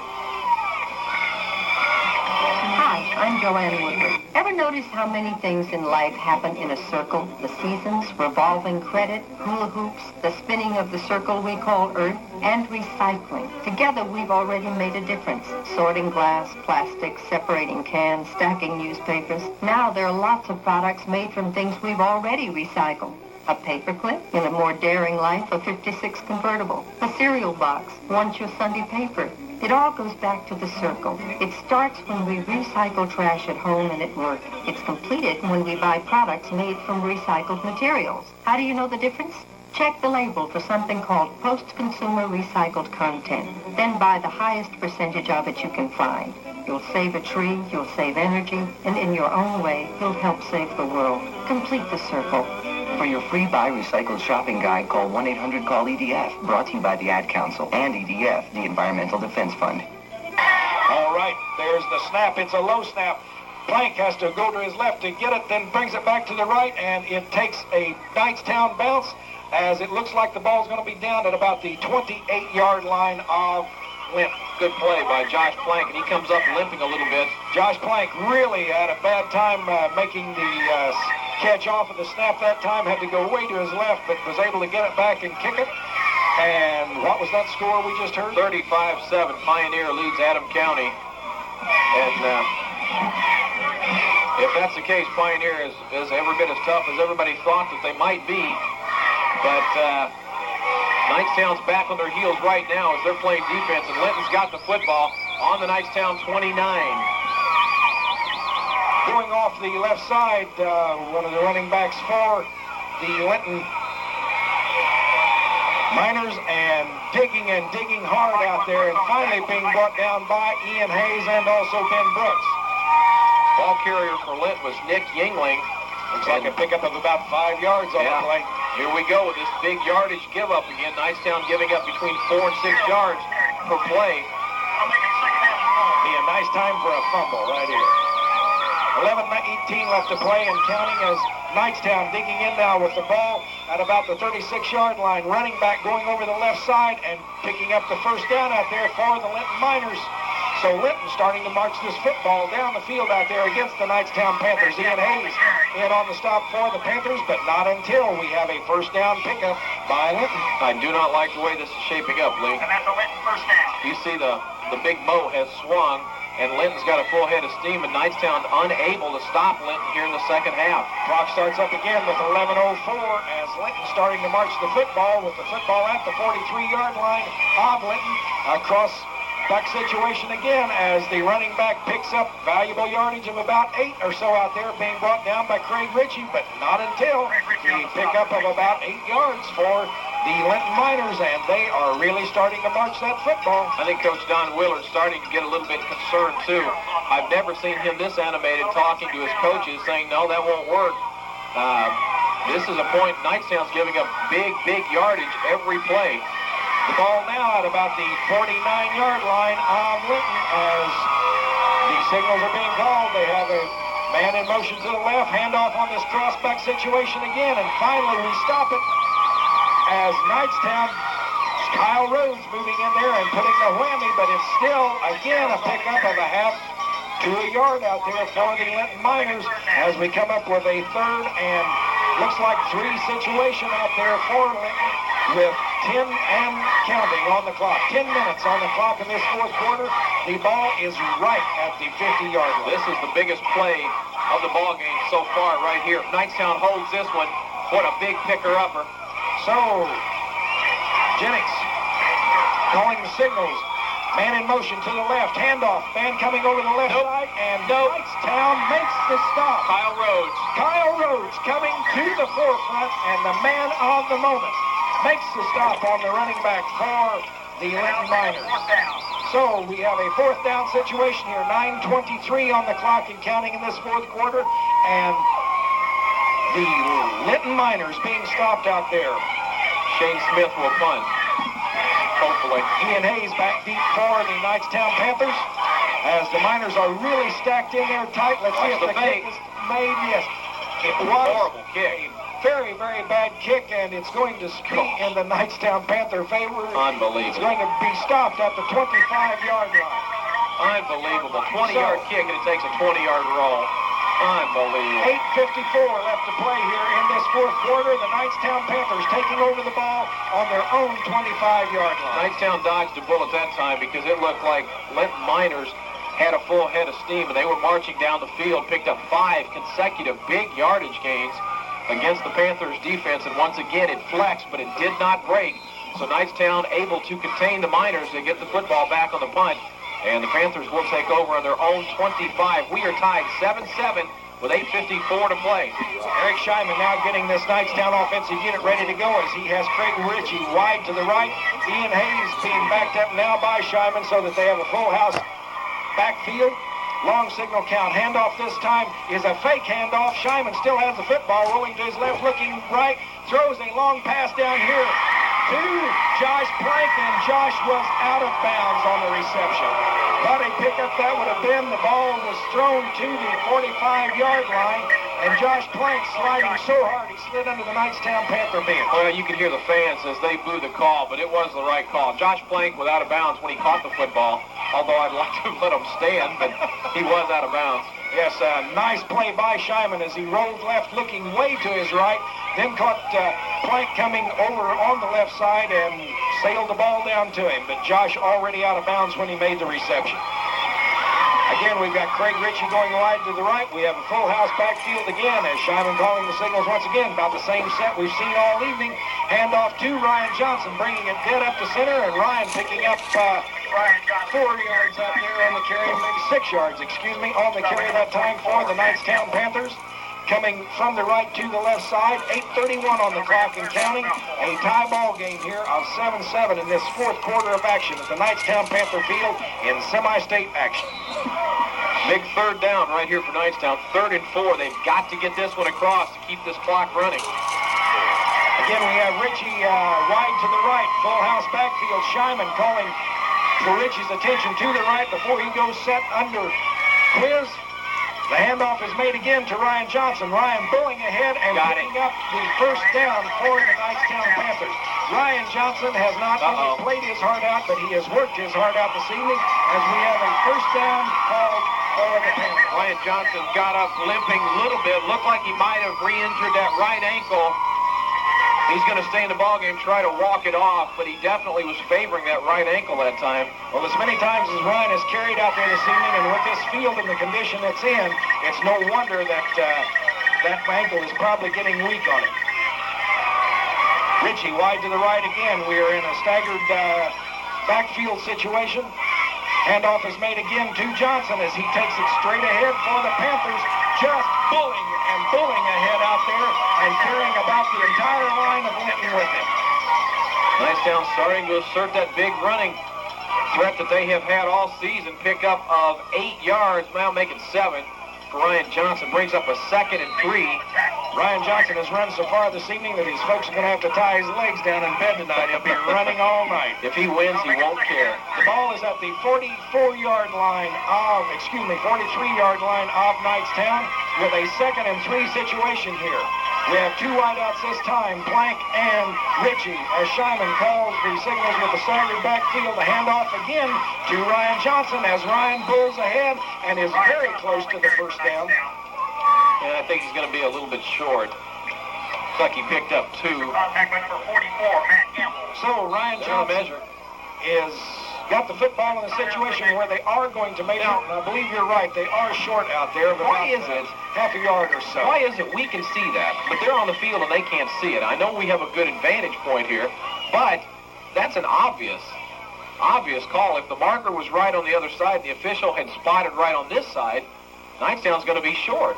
Hi, I'm Joanne Woodward. Ever notice how many things in life happen in a circle? The seasons, revolving credit, hula hoops, the spinning of the circle we call Earth, and recycling. Together, we've already made a difference. Sorting glass, plastic, separating cans, stacking newspapers. Now there are lots of products made from things we've already recycled. A paperclip in a more daring life, a 56 convertible. A cereal box, once your Sunday paper. It all goes back to the circle. It starts when we recycle trash at home and at work. It's completed when we buy products made from recycled materials. How do you know the difference? Check the label for something called post-consumer recycled content. Then buy the highest percentage of it you can find. You'll save a tree, you'll save energy, and in your own way, you'll help save the world. Complete the circle. For your free Buy Recycled shopping guide, call 1-800-CALL-EDF. Brought to you by the Ad Council and EDF, the Environmental Defense Fund. All right, there's the snap. It's a low snap. Plank has to go to his left to get it, then brings it back to the right, and it takes a Knightstown bounce as it looks like the ball's going to be down at about the 28-yard line of Linton. Good play by Josh Plank, and he comes up limping a little bit. Josh Plank really had a bad time making the catch off of the snap that time. Had to go way to his left, but was able to get it back and kick it. And what was that score we just heard? 35-7. Pioneer leads Adam County. And If that's the case, Pioneer is every bit as tough as everybody thought that they might be. But Knightstown's back on their heels right now as they're playing defense, and Linton's got the football on the Knightstown 29. Going off the left side, one of the running backs for the Linton Miners, and digging hard out there, and finally being brought down by Ian Hayes and also Ben Brooks. Ball carrier for Linton was Nick Yingling. Looks like a pickup of about 5 yards on the play. Here we go with this big yardage give up again. Knightstown giving up between 4 and 6 yards per play. Be a nice time for a fumble right here. 11:18 left to play and counting as Knightstown digging in now with the ball at about the 36-yard line. Running back going over the left side and picking up the first down out there for the Linton Miners. So Linton starting to march this football down the field out there against the Knightstown Panthers. Ian Hayes in on the stop for the Panthers, but not until we have a first down pickup by Linton. I do not like the way this is shaping up, Lee. And that's a Linton first down. You see the big bow has swung, and Linton's got a full head of steam, and Knightstown unable to stop Linton here in the second half. Clock starts up again with 11:04 as Linton starting to march the football with the football at the 43-yard line of Linton. Across back situation again as the running back picks up valuable yardage of about 8 or so out there, being brought down by Craig Ritchie, but not until the pickup of about 8 yards for the Linton Miners, and they are really starting to march that football. I think Coach Don Willard starting to get a little bit concerned too. I've never seen him this animated talking to his coaches, saying, no, that won't work. This is a point. Knightstown's giving up big yardage every play. The ball now at about the 49-yard line of Linton as the signals are being called. They have a man in motion to the left, handoff on this crossback situation again, and finally we stop it as Knightstown, Kyle Rhodes moving in there and putting the whammy, but it's still, again, a pickup of a half to a yard out there for the Linton Miners as we come up with a third and looks like 3 situation out there for Linton with 10 and counting on the clock. 10 minutes on the clock in this fourth quarter. The ball is right at the 50-yard line. This is the biggest play of the ball game so far right here. If Knightstown holds this one, what a big picker-upper. So, Jennings calling the signals. Man in motion to the left. Handoff. Man coming over the left side. And Knightstown makes the stop. Kyle Rhodes coming to the forefront, and the man of the moment makes the stop on the running back for the Linton Miners. So we have a fourth down situation here. 9:23 on the clock and counting in this fourth quarter. And the Linton Miners being stopped out there. Shane Smith will punt. Hopefully. Ian Hayes back deep for the Knightstown Panthers as the Miners are really stacked in there tight. Let's see if the kick is made. Yes. It was horrible kick. Very bad kick, and it's going to be in the Knightstown Panther favor. Unbelievable. It's going to be stopped at the 25-yard line. Unbelievable. 20-yard kick, and it takes a 20-yard roll. Unbelievable. 8:54 left to play here in this fourth quarter. The Knightstown Panthers taking over the ball on their own 25-yard line. Knightstown dodged a bullet that time because it looked like Linton Miners had a full head of steam, and they were marching down the field, picked up 5 consecutive big yardage gains against the Panthers defense, and once again it flexed, but it did not break. So Knightstown able to contain the Miners and get the football back on the punt, and the Panthers will take over on their own 25. We are tied 7-7 with 8:54 to play. Eric Scheinman now getting this Knightstown offensive unit ready to go as he has Craig Ritchie wide to the right. Ian Hayes being backed up now by Scheinman so that they have a full house backfield. Long signal count. Handoff this time is a fake handoff. Scheinman still has the football rolling to his left, looking right. Throws a long pass down here to Josh Plank, and Josh was out of bounds on the reception. But a pickup that would have been. The ball was thrown to the 45-yard line, and Josh Plank sliding so hard he slid under the Knightstown Panther bench. Well, you could hear the fans as they blew the call, but it was the right call. Josh Plank was out of bounds when he caught the football, although I'd like to let him stand, but he was out of bounds. Yes, nice play by Scheinman as he rolled left, looking way to his right, then caught Plank coming over on the left side and sailed the ball down to him. But Josh already out of bounds when he made the reception. Again, we've got Craig Ritchie going wide to the right. We have a full house backfield again as Scheinman calling the signals once again. About the same set we've seen all evening. Handoff to Ryan Johnson, bringing it dead up to center, and Ryan picking up 4 yards out there on the carry, maybe 6 yards, excuse me, on the carry that time for the Knightstown Panthers. Coming from the right to the left side, 8:31 on the clock and counting. A tie ball game here of 7-7 in this fourth quarter of action at the Knightstown Panther Field in semi-state action. Big third down right here for Knightstown. 3rd and 4. They've got to get this one across to keep this clock running. Again, we have Ritchie wide to the right, full house backfield. Scheinman calling for Ritchie's attention to the right before he goes set under Quiz. The handoff is made again to Ryan Johnson. Ryan pulling ahead and picking up the first down for the Knightstown Panthers. Ryan Johnson has not only played his heart out, but he has worked his heart out this evening as we have a first down called for the Panthers. Ryan Johnson got up limping a little bit. Looked like he might have re-injured that right ankle. He's going to stay in the ballgame, try to walk it off, but he definitely was favoring that right ankle that time. Well, as many times as Ryan has carried out there this evening, and with this field and the condition it's in, it's no wonder that that ankle is probably getting weak on him. Ritchie wide to the right again. We are in a staggered backfield situation. Handoff is made again to Johnson as he takes it straight ahead for the Panthers, just bullying ahead out there and carrying about the entire line of Linton with him. Knightstown starting to assert that big running threat that they have had all season. Pickup of 8 yards, now make it 7 for Ryan Johnson. Brings up a 2nd and 3. Ryan Johnson has run so far this evening that his folks are going to have to tie his legs down in bed tonight. He'll be running all night. If he wins, he won't care. The ball is at the 43-yard line of Knightstown with a 2nd and 3 situation here. We have 2 wideouts this time, Plank and Ritchie, as Scheinman calls the signals with the staggered backfield. The handoff again to Ryan Johnson as Ryan pulls ahead and is very close to the first down. And I think he's going to be a little bit short. Looks like he picked up 2. Contact with number 44, Matt Campbell. So Ryan Johnson is got the football in a situation where they are going to make it. And I believe you're right. They are short out there. But why is it half a yard or so? Why is it we can see that, but they're on the field and they can't see it? I know we have a good advantage point here, but that's an obvious call. If the marker was right on the other side, the official had spotted right on this side, Knightstown's going to be short.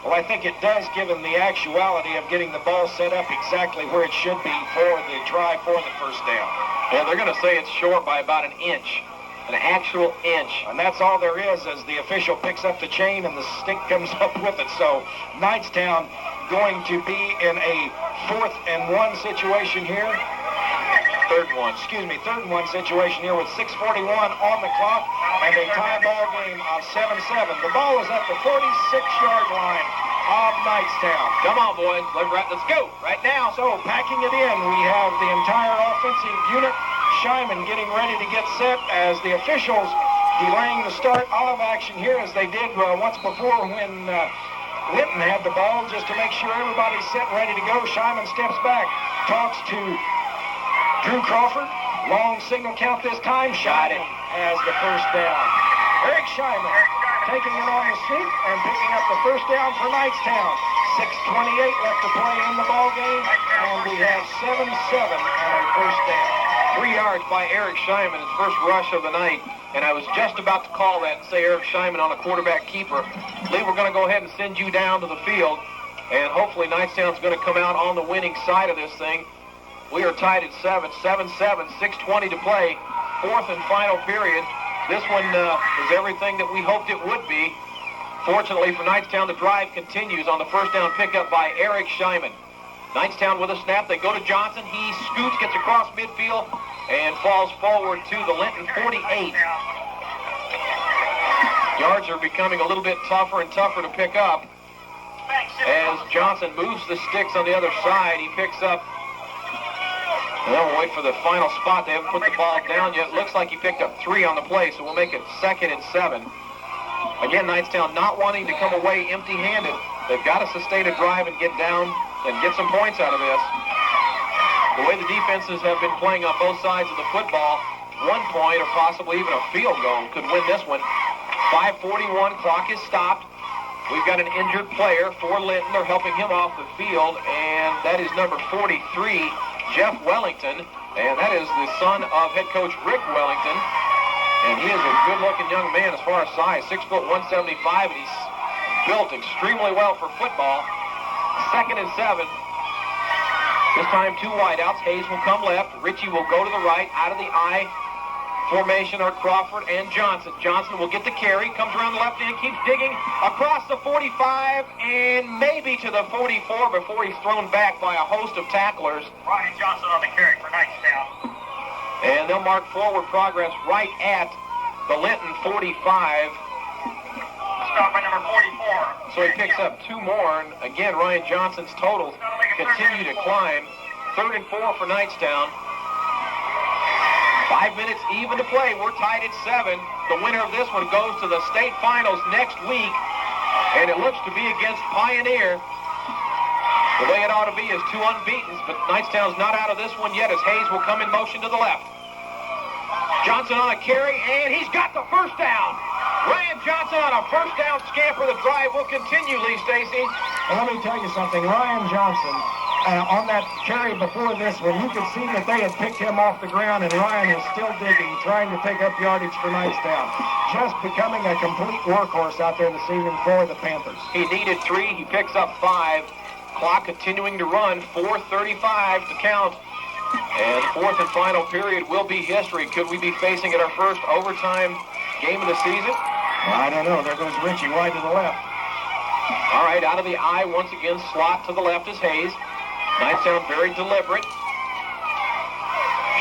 Well, I think it does, given the actuality of getting the ball set up exactly where it should be for the try for the first down. Yeah, they're going to say it's short by about an inch, an actual inch. And that's all there is as the official picks up the chain and the stick comes up with it. So Knightstown going to be in a 4th and 1 situation here. Third and one situation here with 6:41 on the clock and a tie ball game of 7-7. The ball is at the 46-yard line of Knightstown. Come on, boys. Let's go right now. So packing it in, we have the entire offensive unit. Scheinman getting ready to get set as the officials delaying the start of action here as they did once before when Linton had the ball, just to make sure everybody's set and ready to go. Scheinman steps back, talks to Drew Crawford. Long signal count this time. Scheinman has the first down. Eric Scheinman taking it on the sneak and picking up the first down for Knightstown. 6:28 left to play in the ball game, and we have 7-7 and a first down. 3 yards by Eric Scheinman, his first rush of the night. And I was just about to call that and say Eric Scheinman on a quarterback keeper. Lee, we're going to go ahead and send you down to the field, and hopefully Knightstown's going to come out on the winning side of this thing. We are tied at 7-7, 6:20 to play, 4th and final period. This one is everything that we hoped it would be. Fortunately for Knightstown, the drive continues on the first down pickup by Eric Scheinman. Knightstown with a snap. They go to Johnson. He scoots, gets across midfield, and falls forward to the Linton 48. Yards are becoming a little bit tougher and tougher to pick up. As Johnson moves the sticks on the other side, he picks up. Well, we'll wait for the final spot. They haven't put the ball down yet. Looks like he picked up 3 on the play, so we'll make it 2nd and 7. Again, Knightstown not wanting to come away empty-handed. They've got to sustain a drive and get down and get some points out of this. The way the defenses have been playing on both sides of the football, 1 point or possibly even a field goal could win this one. 5:41, clock is stopped. We've got an injured player for Linton. They're helping him off the field, and that is number 43, Jeff Wellington, and that is the son of head coach Rick Wellington, and he is a good-looking young man as far as size, 6 foot 175, and he's built extremely well for football. 2nd and 7. This time 2 wideouts. Hayes will come left. Ritchie will go to the right. Out of the I formation are Crawford and Johnson. Johnson will get the carry, comes around the left end, keeps digging across the 45 and maybe to the 44 before he's thrown back by a host of tacklers. Ryan Johnson on the carry for Knightstown. And they'll mark forward progress right at the Linton 45. Stop by number 44. So he picks up 2 more, and again, Ryan Johnson's totals continue to climb. 3rd and 4 for Knightstown. 5 minutes even to play. We're tied at 7. The winner of this one goes to the state finals next week, and it looks to be against Pioneer. The way it ought to be is 2 unbeatens, but Knightstown's not out of this one yet as Hayes will come in motion to the left. Johnson on a carry, and he's got the first down. Ryan Johnson on a first down scamper. The drive will continue, Lee Stacey. Well, let me tell you something. Ryan Johnson, on that carry before this one, you could see that they had picked him off the ground, and Ryan is still digging, trying to take up yardage for Knightstown. Just becoming a complete workhorse out there this evening for the Panthers. He needed 3. He picks up 5. Clock continuing to run. 4:35 to count. And 4th and final period will be history. Could we be facing at our first overtime game of the season? Well, I don't know. There goes Ritchie wide to the left. All right, out of the I, once again, slot to the left is Hayes. Knightstown very deliberate.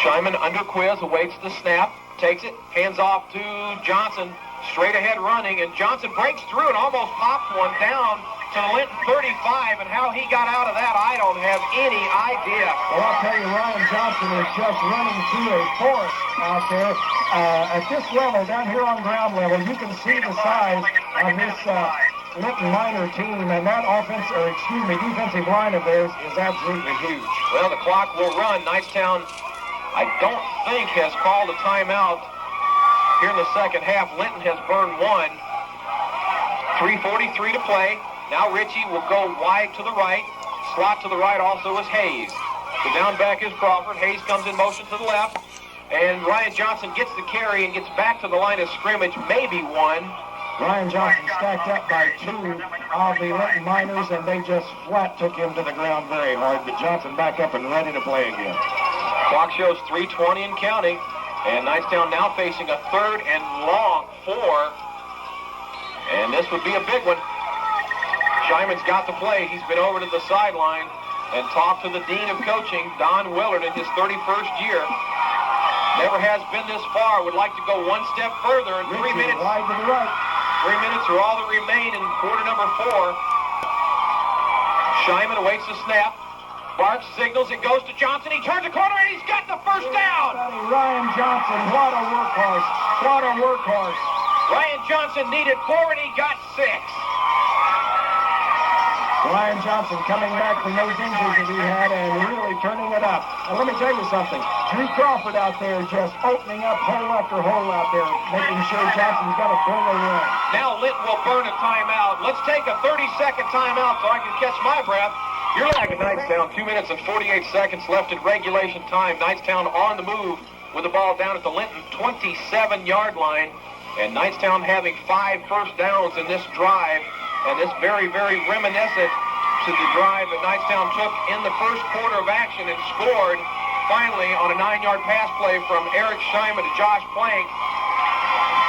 Scheinman under quiz, awaits the snap, takes it, hands off to Johnson, straight ahead running, and Johnson breaks through and almost pops one down to the Linton 35, and how he got out of that, I don't have any idea. Well, I'll tell you, Ryan Johnson is just running through a forest out there. At this level, down here on ground level, you can see the size of this Linton minor team, and that defensive line of theirs is absolutely huge. Well, the clock will run. Knightstown, I don't think, has called a timeout here in the second half. Linton has burned 1. 3:43 to play. Now Ritchie will go wide to the right. Slot to the right also is Hayes. The down back is Crawford. Hayes comes in motion to the left. And Ryan Johnson gets the carry and gets back to the line of scrimmage, maybe 1. Ryan Johnson stacked up by 2 of the Linton Miners, and they just flat took him to the ground very hard. But Johnson back up and ready to play again. Clock shows 3:20 and counting. And Knightstown now facing a 3rd and long 4. And this would be a big one. Scheinman's got to play. He's been over to the sideline and talked to the Dean of Coaching, Don Willard, in his 31st year. Never has been this far. Would like to go one step further in 3 minutes. Wide to the right. 3 minutes are all that remain in quarter number 4. Scheinman awaits the snap. Barks signals. It goes to Johnson. He turns the corner and he's got the first down. Ryan Johnson, what a workhorse. What a workhorse. Ryan Johnson needed 4 and he got 6. Ryan Johnson coming back from those injuries that he had and really turning it up. And let me tell you something. Drew Crawford out there just opening up hole after hole out there, making sure Johnson's got a full run. Now Linton will burn a timeout. Let's take a 30-second timeout so I can catch my breath. You're back at Knightstown. 2 minutes and 48 seconds left at regulation time. Knightstown on the move with the ball down at the Linton 27-yard line. And Knightstown having 5 first downs in this drive. And this very, very reminiscent to the drive that Knightstown took in the first quarter of action and scored finally on a 9-yard pass play from Eric Scheinman to Josh Plank.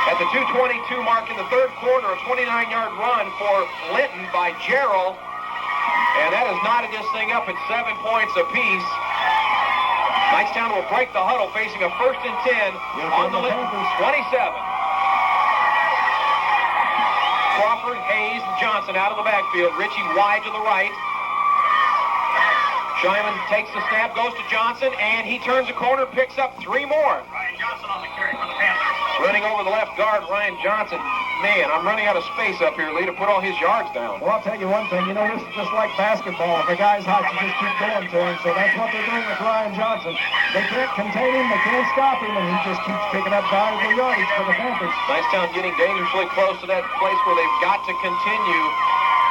At the 2:22 mark in the third quarter, a 29-yard run for Linton by Gerald. And that has knotted this thing up at 7 points apiece. Knightstown will break the huddle facing a 1st and 10 on the Linton 27. Crawford, Hayes, and Johnson out of the backfield. Ritchie wide to the right. Scheinman takes the snap, goes to Johnson, and he turns the corner, picks up 3 more. Ryan Johnson on the carry for the Panthers. Running over the left guard, Ryan Johnson Man, I'm running out of space up here, Lee, to put all his yards down. Well, I'll tell you one thing. You know, this is just like basketball. If a guy's hot, you just keep going to him. So that's what they're doing with Ryan Johnson. They can't contain him. They can't stop him. And he just keeps picking up valuable yardage for the Panthers. Knightstown getting dangerously close to that place where they've got to continue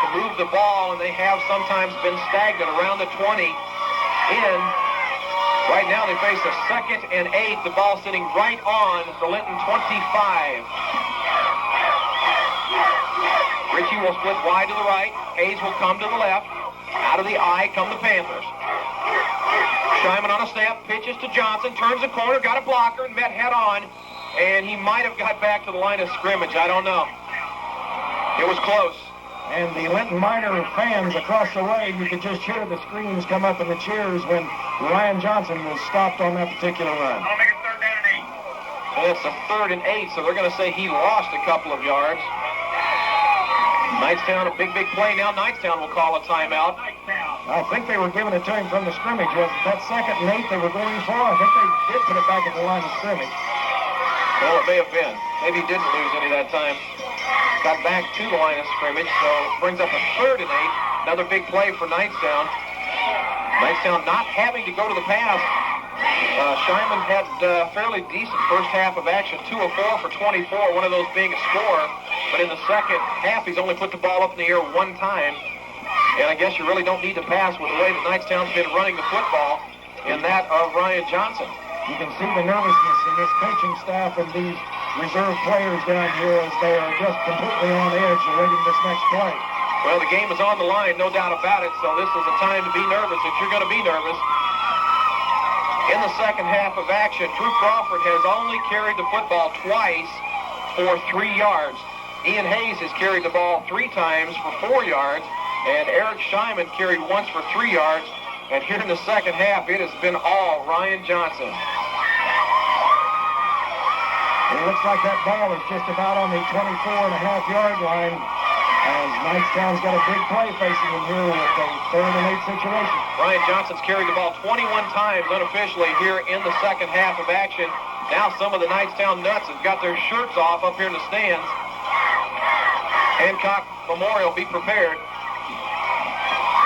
to move the ball, and they have sometimes been stagnant around the 20 in. Right now they face a 2nd and 8. The ball sitting right on the Linton 25. Ritchie will split wide to the right. Hayes will come to the left. Out of the eye come the Panthers. Scheinman on a step, pitches to Johnson, turns the corner, got a blocker, and met head on. And he might have got back to the line of scrimmage. I don't know. It was close. And the Linton Minor fans across the way, you could just hear the screams come up and the cheers when Ryan Johnson was stopped on that particular run. I'll make it 3rd down and 8. And it's a 3rd and 8, so they're going to say he lost a couple of yards. Knightstown, a big play now. Knightstown will call a timeout. I think they were giving it to him from the scrimmage. Was it that 2nd and 8 they were going for? I think they did put it back at the line of scrimmage. Well, it may have been. Maybe he didn't lose any that time. Got back to the line of scrimmage, so brings up a 3rd and 8. Another big play for Knightstown. Knightstown not having to go to the pass. Scheinman had a fairly decent first half of action, 2 of 4 for 24, one of those being a score. But in the second half, he's only put the ball up in the air one time. And I guess you really don't need to pass with the way that Knightstown's been running the football in that of Ryan Johnson. You can see the nervousness in this coaching staff and these reserve players down here as they are just completely on edge awaiting this next play. Well, the game is on the line, no doubt about it, so this is a time to be nervous if you're going to be nervous. In the second half of action, Drew Crawford has only carried the football twice for 3 yards. Ian Hayes has carried the ball 3 times for 4 yards, and Eric Scheinman carried once for 3 yards. And here in the second half, it has been all Ryan Johnson. It looks like that ball is just about on the 24.5-yard line. As Knightstown's got a big play facing him here with a 3rd and 8 situation. Ryan Johnson's carried the ball 21 times unofficially here in the second half of action. Now some of the Knightstown Nuts have got their shirts off up here in the stands. Hancock Memorial, be prepared.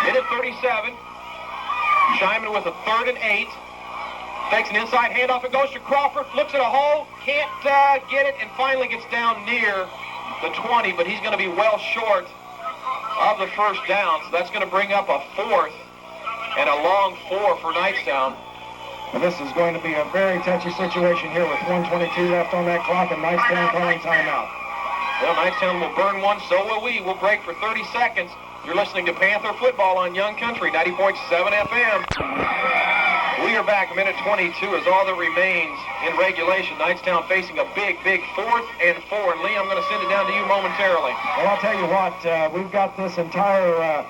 Minute 37. Scheinman with a 3rd and 8. Takes an inside handoff. It goes to Crawford. Looks at a hole. Can't get it, and finally gets down near the 20, but he's going to be well short of the first down. So that's going to bring up a 4th and a long 4 for Knightstown. And this is going to be a very touchy situation here with 1:22 left on that clock and Knightstown calling timeout. Well, Knightstown will burn one, so will we. We'll break for 30 seconds. You're listening to Panther Football on Young Country, 90.7 FM. We are back, minute 22 is all that remains in regulation. Knightstown facing a big 4th and 4. And Lee, I'm going to send it down to you momentarily. Well, I'll tell you what, we've got this entire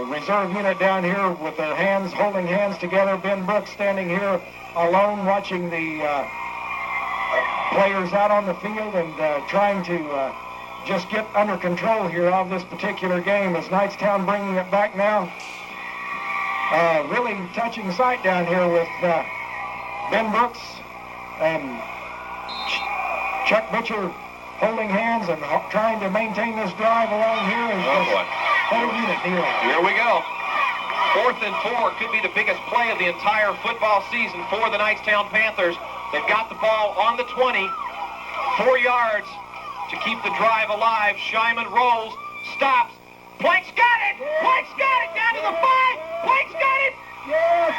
reserve unit down here with their hands, holding hands together. Ben Brooks standing here alone watching the players out on the field and trying to just get under control here of this particular game as Knightstown bringing it back now. Really touching sight down here with Ben Brooks and Chuck Butcher holding hands and trying to maintain this drive along here. Whole unit deal. Here we go. 4th and 4 could be the biggest play of the entire football season for the Knightstown Panthers. They've got the ball on the 20, 4 yards to keep the drive alive. Scheinman rolls, stops. Blake's got it! Blake's got it! Down to the 5! Blake's got it! Yes!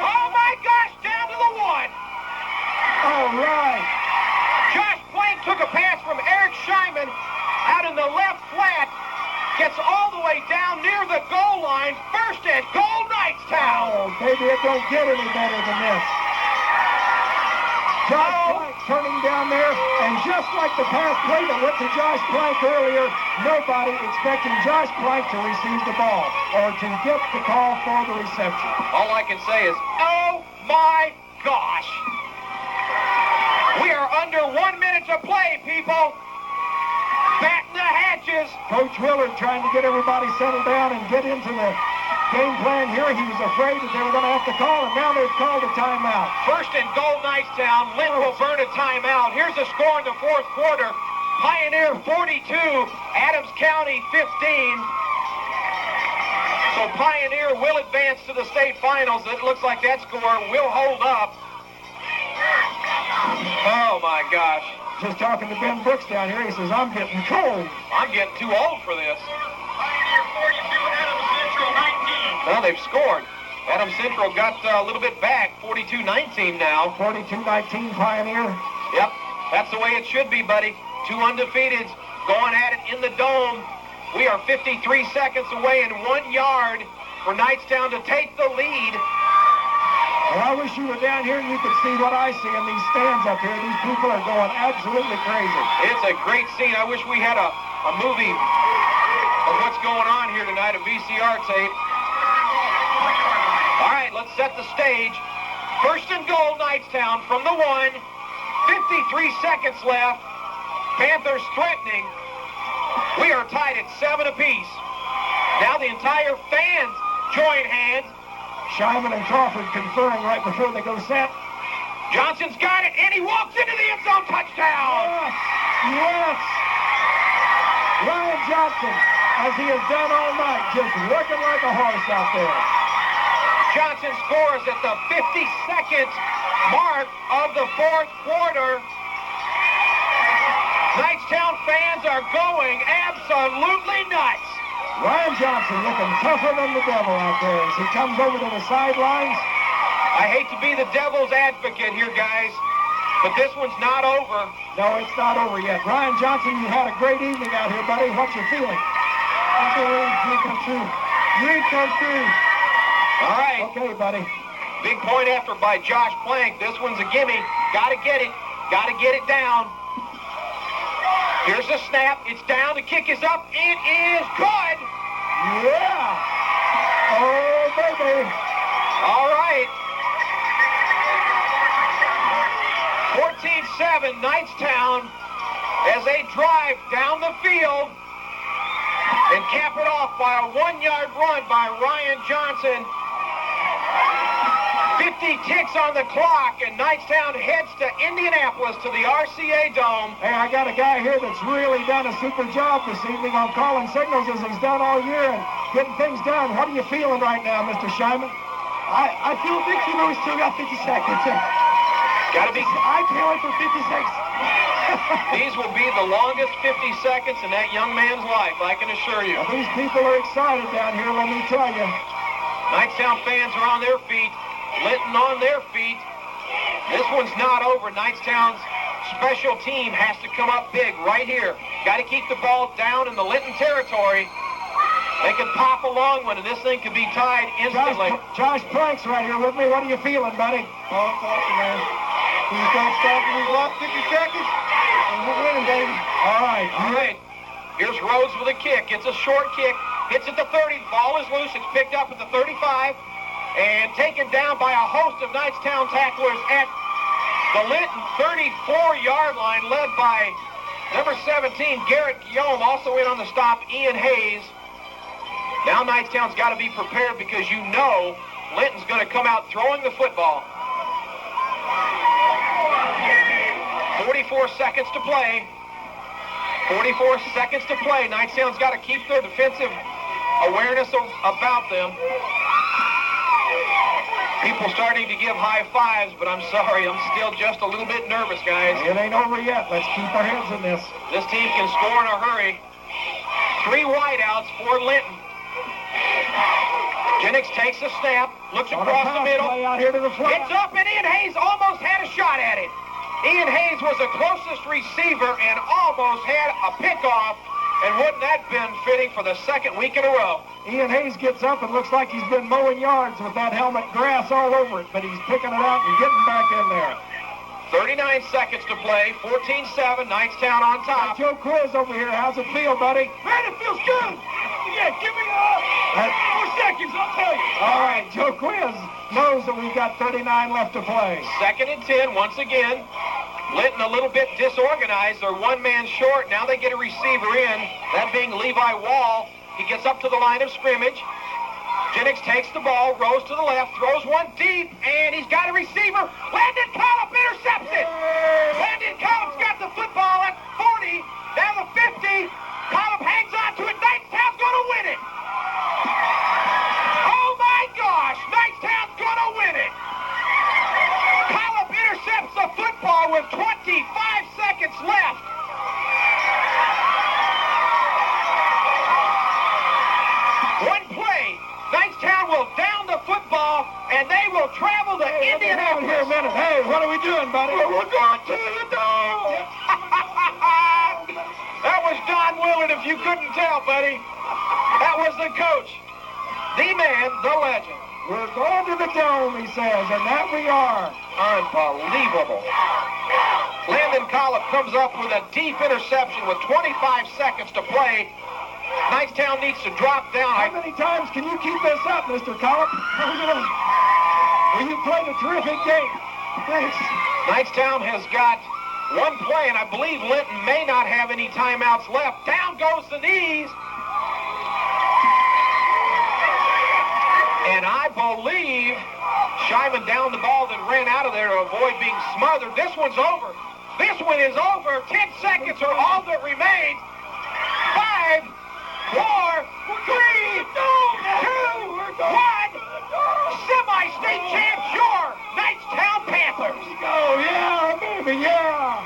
Oh my gosh! Down to the 1! All right! Josh Blake took a pass from Eric Scheinman out in the left flat. Gets all the way down near the goal line. 1st and goal, Knightstown! Oh, baby, it don't get any better than this. Josh Plank turning down there, and just like the pass play that went to Josh Plank earlier, nobody expecting Josh Plank to receive the ball or to get the call for the reception. All I can say is, oh my gosh! We are under 1 minute to play, people! Batten the hatches! Coach Willard trying to get everybody settled down and get into the game plan here. He was afraid that they were going to have to call, and now they've called a timeout. 1st and goal, Knightstown. Lynn will burn a timeout. Here's the score in the 4th quarter. Pioneer 42, Adams County 15. So Pioneer will advance to the state finals. It looks like that score will hold up. Oh my gosh. Just talking to Ben Brooks down here, he says, I'm getting cold. I'm getting too old for this. Pioneer 42, Adams Central 19. Well, they've scored. Adams Central got a little bit back, 42-19 now. 42-19 Pioneer. Yep, that's the way it should be, buddy. Two undefeateds going at it in the dome. We are 53 seconds away and 1 yard for Knightstown to take the lead. Well, I wish you were down here and you could see what I see in these stands up here. These people are going absolutely crazy. It's a great scene. I wish we had a movie of what's going on here tonight, a VCR tape. All right, let's set the stage. First and goal, Knightstown from the 1. 53 seconds left. Panthers threatening. We are tied at 7 apiece. Now the entire fans join hands. Scheinman and Crawford conferring right before they go set. Johnson's got it, and he walks into the end zone. Touchdown! Yes! Yes! Ryan Johnson, as he has done all night, just working like a horse out there. Johnson scores at the 52nd mark of the fourth quarter. Knightstown fans are going absolutely nuts. Ryan Johnson looking tougher than the devil out there as he comes over to the sidelines. I hate to be the devil's advocate here, guys, but this one's not over. No, it's not over yet. Ryan Johnson, you had a great evening out here, buddy. What's your feeling? Dream come true. Dream come true. All right. Okay, buddy. Big point effort by Josh Plank. This one's a gimme. Got to get it. Got to get it down. Here's the snap. It's down. The kick is up. It is good. Yeah. Oh, baby. All right. 14-7, Knightstown, as they drive down the field and cap it off by a 1-yard run by Ryan Johnson. 50 ticks on the clock, and Knightstown heads to Indianapolis to the RCA Dome. Hey, I got a guy here that's really done a super job this evening on calling signals as he's done all year and getting things done. What are you feeling right now, Mr. Scheinman? I feel victory, but we still got 50 seconds. Gotta be. I can't wait for 50 seconds. These will be the longest 50 seconds in that young man's life, I can assure you. Well, these people are excited down here, let me tell you. Knightstown fans are on their feet. Linton on their feet. This one's not over. Knightstown's special team has to come up big right here. Got to keep the ball down in the Linton territory. They can pop a long one, and this thing could be tied instantly. Josh Plank's right here with me. What are you feeling, buddy? Oh, it's awesome, man. We don't stop when we lost 50 seconds, and we're winning, baby. All right. All right. Here's Rhodes with a kick. It's a short kick. Hits at the 30. Ball is loose. It's picked up at the 35. And taken down by a host of Knightstown tacklers at the Linton 34-yard line, led by number 17, Garrett Guillaume, also in on the stop, Ian Hayes. Now Knightstown's got to be prepared because you know Linton's going to come out throwing the football. 44 seconds to play. 44 seconds to play. Knightstown's got to keep their defensive awareness about them. People starting to give high fives, but I'm sorry, I'm still just a little bit nervous, guys. It ain't over yet. Let's keep our heads in this. This team can score in a hurry. 3 wideouts for Linton. Jennings takes a snap, looks across the middle. Out here to the flat. It's up, and Ian Hayes almost had a shot at it. Ian Hayes was the closest receiver and almost had a pickoff. And wouldn't that been fitting for the second week in a row? Ian Hayes gets up and looks like he's been mowing yards with that helmet grass all over it, but he's picking it out and getting back in there. 39 seconds to play, 14-7, Knightstown on top. Joe Quiz over here. How's it feel, buddy? Man, it feels good. Yeah, give me 4 seconds, I'll tell you. All right, Joe Quiz knows that we've got 39 left to play. 2nd and 10 once again. Linton a little bit disorganized. They're 1 man short. Now they get a receiver in, that being Levi Wall. He gets up to the line of scrimmage. Jennings takes the ball, rolls to the left, throws one deep, and he's got a receiver. Landon Collop intercepts it. Landon Collop's got the football at 40. Indianapolis. Here a minute. Hey, what are we doing, buddy? We're going to the Dome. That was Don Willard, if you couldn't tell, buddy. That was the coach, the man, the legend. We're going to the Dome, he says, and that we are. Unbelievable. Landon Collop comes up with a deep interception with 25 seconds to play. Knightstown needs to drop down. How many times can you keep this up, Mr. Collop? Well, you played a terrific game. Thanks. Knightstown has got one play, and I believe Linton may not have any timeouts left. Down goes the knees. And I believe Scheiman downed the ball, then ran out of there to avoid being smothered. This one's over. This one is over. 10 seconds are all that remains. 5, 4, 3, 2, 1. Semi-state champs, your Knightstown Panthers. Oh, yeah, baby, yeah.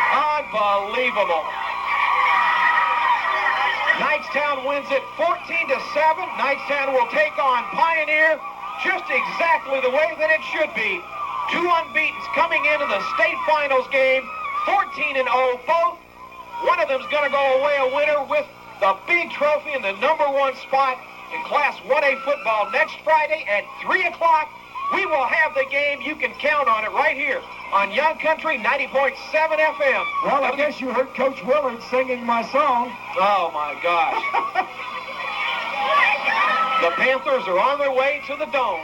Unbelievable. Knightstown wins it 14-7. Knightstown will take on Pioneer just exactly the way that it should be. 2 unbeatens coming into the state finals game, 14-0 both. One of them's going to go away a winner with the big trophy in the #1 spot in Class 1A football next Friday at 3 o'clock. We will have the game. You can count on it right here on Young Country 90.7 FM. Well, I guess you heard Coach Willard singing my song. Oh, my gosh. The Panthers are on their way to the Dome.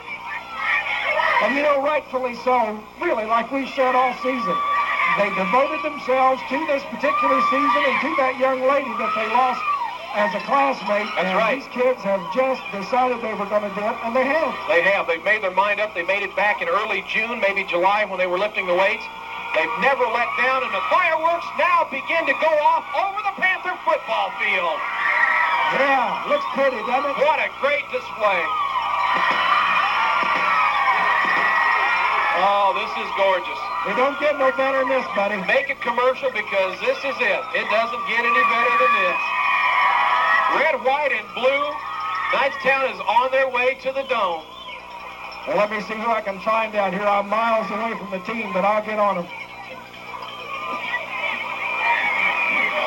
And, you know, rightfully so, really, like we've said all season. They devoted themselves to this particular season and to that young lady that they lost as a classmate. That's right. These kids have just decided they were going to do it, and they have. They have. They've made their mind up. They made it back in early June, maybe July, when they were lifting the weights. They've never let down, and the fireworks now begin to go off over the Panther football field. Yeah, looks pretty, doesn't it? What a great display. Oh, this is gorgeous. They don't get no better than this, buddy. Make it commercial because this is it. It doesn't get any better than this. Red, white, and blue. Knightstown is on their way to the Dome. Well, let me see who I can find down here. I'm miles away from the team, but I'll get on them.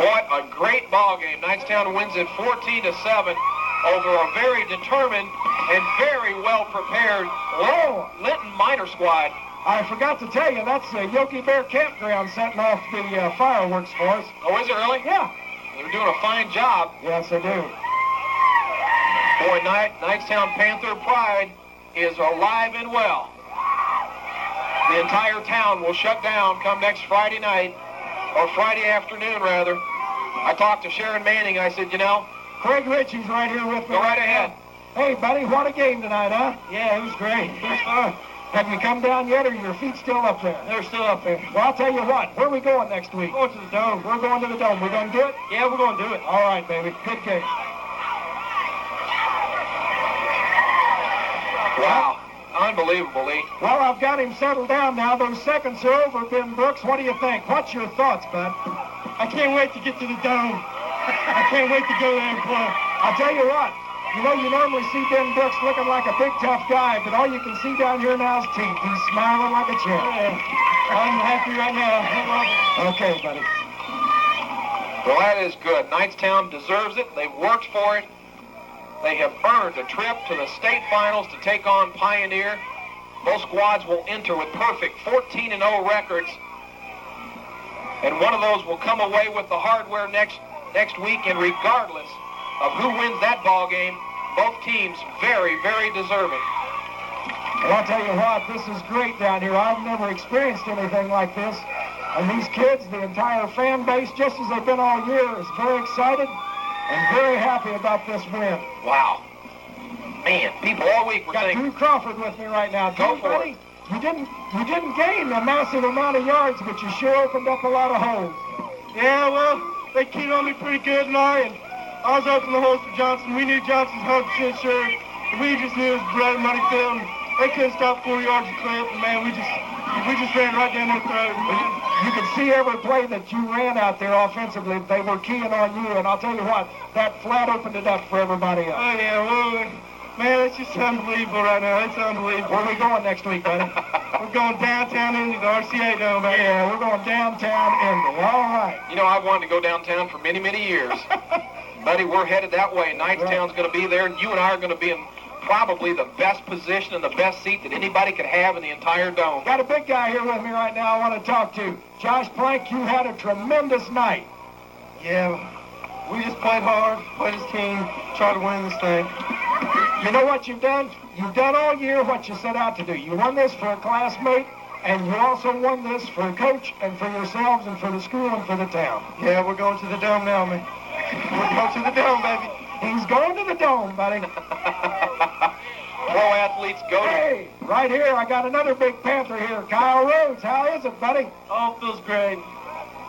What a great ball game. Knightstown wins it 14-7 over a very determined and very well-prepared Linton Minor squad. I forgot to tell you, that's Yogi Bear Campground setting off the fireworks for us. Oh, is it really? Yeah. They're doing a fine job. Yes, they do. Boy, Knightstown Panther pride is alive and well. The entire town will shut down come next Friday night, or Friday afternoon, rather. I talked to Sharon Manning. I said, you know, Craig Ritchie's right here with me. Go right ahead. Hey, buddy, what a game tonight, huh? Yeah, it was great. It was fun. Have you come down yet, or are your feet still up there? They're still up there. Well, I'll tell you what. Where are we going next week? Going to the Dome. We're going to the Dome. We're going to do it? Yeah, we're going to do it. All right, baby. Good game. Wow. Unbelievable, Lee. Well, I've got him settled down now. Those seconds are over, Ben Brooks. What do you think? What's your thoughts, bud? I can't wait to get to the Dome. I can't wait to go there and play. I'll tell you what. You know, you normally see Ben Brooks looking like a big, tough guy, but all you can see down here now is teeth. He's smiling like a champ. Yeah. I'm happy right now. Okay, buddy. Well, that is good. Knightstown deserves it. They've worked for it. They have earned a trip to the state finals to take on Pioneer. Both squads will enter with perfect 14-0 records. And one of those will come away with the hardware next week, and regardless of who wins that ball game, both teams very, very deserving. Well, I'll tell you what, this is great down here. I've never experienced anything like this. And these kids, the entire fan base, just as they've been all year, is very excited and very happy about this win. Wow. Man, people all week were Got saying... Drew Crawford with me right now. Go Drew, for buddy, you didn't gain a massive amount of yards, but you sure opened up a lot of holes. Yeah, well, they keyed on me pretty good tonight, and I was opening the holes for Johnson. We knew Johnson's 100% sure. We just knew it was bread and money field, and they couldn't stop 4 yards a clip, and man, we just ran right down their throat. You could see every play that you ran out there offensively. They were keying on you, and I'll tell you what, that flat opened it up for everybody else. Oh, yeah, well, Man, it's just unbelievable right now. It's unbelievable. Where are we going next week, buddy? We're going downtown into the RCA Dome. Baby. Yeah, we're going downtown Indy. All right. You know, I've wanted to go downtown for many, many years. Buddy, we're headed that way. Knightstown's going to be there, and you and I are going to be in probably the best position and the best seat that anybody could have in the entire dome. Got a big guy here with me right now I want to talk to. Josh Plank, you had a tremendous night. Yeah, we just played hard, played as a team, tried to win this thing. You know what you've done? You've done all year what you set out to do. You won this for a classmate, and you also won this for a coach and for yourselves and for the school and for the town. Yeah, we're going to the dome now, man. We're going to the dome, baby. He's going to the dome, buddy. Pro athletes go to... Hey, right here, I got another big Panther here. Kyle Rhodes, how is it, buddy? Oh, it feels great.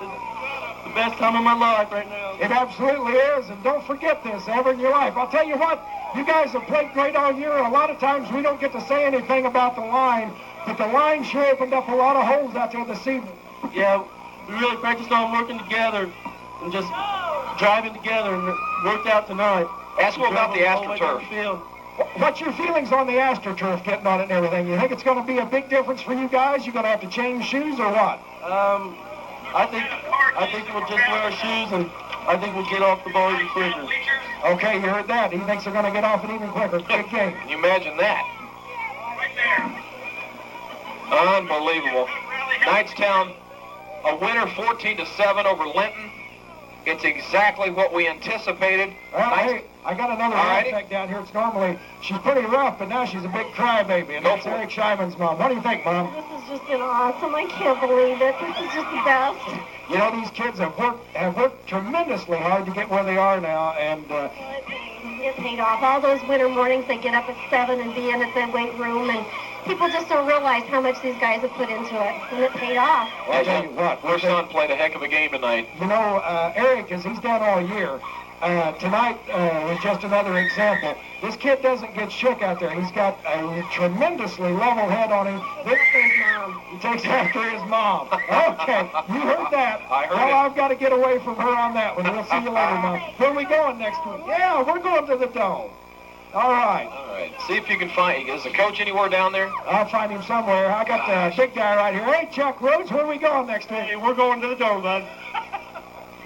It's the best time of my life right now. It absolutely is, and don't forget this ever in your life. I'll tell you what, you guys have played great all year. A lot of times we don't get to say anything about the line, but the line sure opened up a lot of holes out there this evening. Yeah, we really practiced on working together and just driving together, and it worked out tonight. Ask him about the AstroTurf. What's your feelings on the AstroTurf, getting on it and everything? You think it's going to be a big difference for you guys? You're going to have to change shoes or what? I think we'll just wear our shoes, and I think we'll get off the ball even quicker. Okay, you heard that. He thinks they're going to get off it even quicker. Big game. Can you imagine that? Right there. Unbelievable. Knightstown, a winner 14-7 over Linton. It's exactly what we anticipated. Well, hey, I got another aspect down here. It's normally, she's pretty rough, but now she's a big crybaby, and that's Eric Scheinman's mom. What do you think, Mom? This has just been awesome. I can't believe it. This is just the best. You know, these kids have worked tremendously hard to get where they are now, and it paid off. All those winter mornings, they get up at 7 and be in at the weight room, and people just don't realize how much these guys have put into it, and it paid off. Well, I'll tell you what. Our son played a heck of a game tonight. You know, Eric, as he's done all year, tonight was just another example. This kid doesn't get shook out there. He's got a tremendously level head on him. He takes after his mom. Okay, you heard that. I heard well, it. I've got to get away from her on that one. We'll see you later, Mom. Where are we going next week? Yeah, we're going to the Dome. All right. All right. See if you can find... Is the coach anywhere down there? I'll find him somewhere. I got the big guy right here. Hey, Chuck Rhodes, where are we going next week? Hey, we're going to the Dome, bud.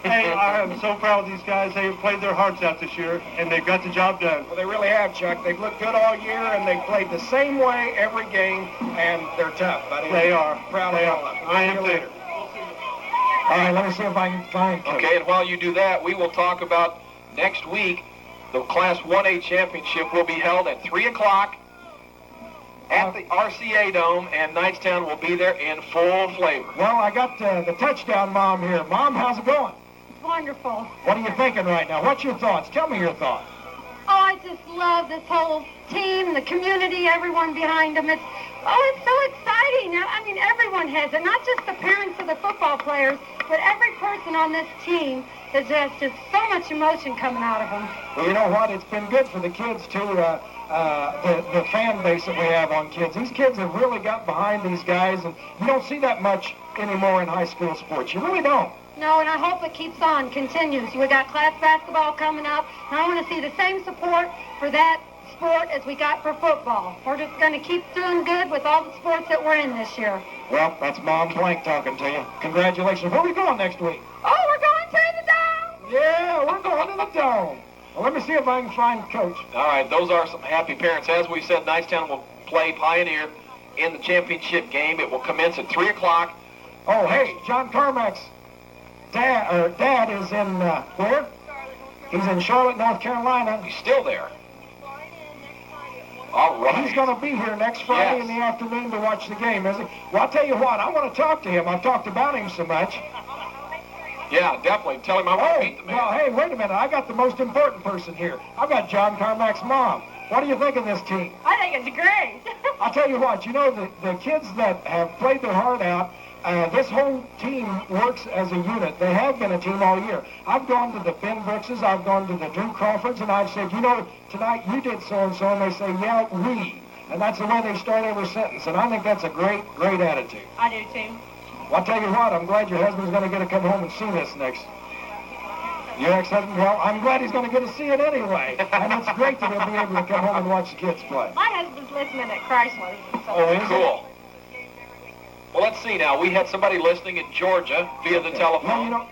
Hey, I am so proud of these guys. They have played their hearts out this year, and they've got the job done. Well, they really have, Chuck. They've looked good all year, and they've played the same way every game, and they're tough, buddy. They are. Proud They of are. all of them. I am See you too. later. All right, let me see if I can find Coach. Okay, and while you do that, we will talk about next week. The Class 1A Championship will be held at 3 o'clock at the RCA Dome, and Knightstown will be there in full flavor. Well, I got the touchdown mom here. Mom, how's it going? Wonderful. What are you thinking right now? What's your thoughts? Tell me your thoughts. Oh, I just love this whole team, the community, everyone behind them. It's so exciting. I mean, everyone has it, not just the parents of the football players, but every person on this team. There's just so much emotion coming out of them. Well, you know what? It's been good for the kids, too, the fan base that we have on kids. These kids have really got behind these guys, and you don't see that much anymore in high school sports. You really don't. No, and I hope it keeps on, continues. We got class basketball coming up, and I want to see the same support for that sport as we got for football. We're just going to keep doing good with all the sports that we're in this year. Well, that's Mom Plank talking to you. Congratulations. Where are we going next week? Oh, we're going to the Dome! Yeah, we're going to the Dome. Well, let me see if I can find Coach. All right, those are some happy parents. As we said, Knightstown will play Pioneer in the championship game. It will commence at 3 o'clock. Oh, hey, John Carmack's dad is in, where? He's in Charlotte, North Carolina. He's still there. All right. He's going to be here next Friday in the afternoon to watch the game, isn't he? Well, I'll tell you what, I want to talk to him. I've talked about him so much. Yeah, definitely. Tell him I want to meet the man. Well, hey, wait a minute. I got the most important person here. I've got John Carmack's mom. What do you think of this team? I think it's great. I'll tell you what, you know, the kids that have played their heart out, this whole team works as a unit. They have been a team all year. I've gone to the Ben Brookses, I've gone to the Drew Crawfords, and I've said, you know, tonight you did so-and-so, and they say, yeah, we. And that's the way they start every sentence, and I think that's a great, great attitude. I do, too. Well, I'll tell you what, I'm glad your husband's going to get to come home and see this next. Your ex-husband, well, I'm glad he's going to get to see it anyway. And it's great that he'll be able to come home and watch the kids play. My husband's listening at Chrysler. Cool. Well, let's see now. We had somebody listening in Georgia via the telephone. Well, you know,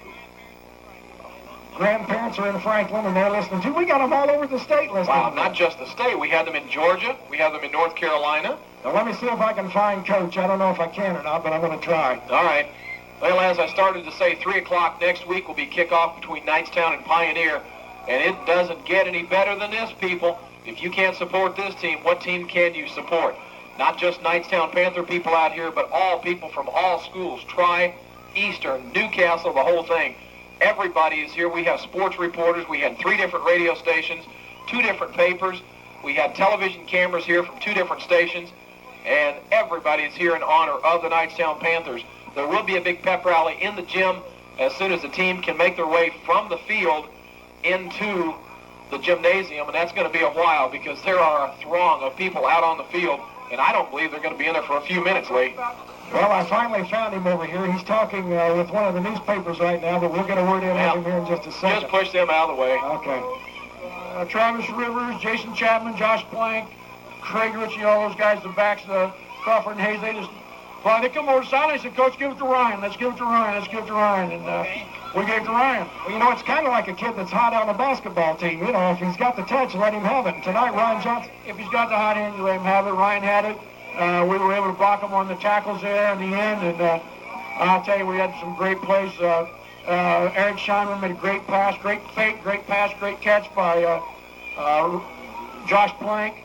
grandparents are in Franklin, and they're listening too. We got them all over the state listening. Wow, not just the state. We had them in Georgia. We have them in North Carolina. Now, let me see if I can find Coach. I don't know if I can or not, but I'm going to try. All right. Well, as I started to say, 3 o'clock next week will be kickoff between Knightstown and Pioneer. And it doesn't get any better than this, people. If you can't support this team, what team can you support? Not just Knightstown Panther people out here, but all people from all schools. Tri, Eastern, Newcastle, the whole thing. Everybody is here. We have sports reporters. We had 3 different radio stations, 2 different papers. We had television cameras here from 2 different stations. And everybody is here in honor of the Knightstown Panthers. There will be a big pep rally in the gym as soon as the team can make their way from the field into the gymnasium, and that's going to be a while because there are a throng of people out on the field, and I don't believe they're going to be in there for a few minutes, Lee. Well, I finally found him over here. He's talking with one of the newspapers right now, but we'll get a word in with him here in just a second. Just push them out of the way. Okay. Travis Rivers, Jason Chapman, Josh Plank, Craig Ritchie, all those guys, the backs, Crawford and Hayes, they come over to silent. They said, Coach, give it to Ryan. Let's give it to Ryan. Let's give it to Ryan. And we gave it to Ryan. Well, you know, it's kind of like a kid that's hot on a basketball team. You know, if he's got the touch, let him have it. And tonight, Ryan Johnson, If he's got the hot hand, you let him have it. Ryan had it. We were able to block him on the tackles there in the end. And I'll tell you, we had some great plays. Eric Scheinman made a great pass, great fake, great pass, great catch by Josh Plank.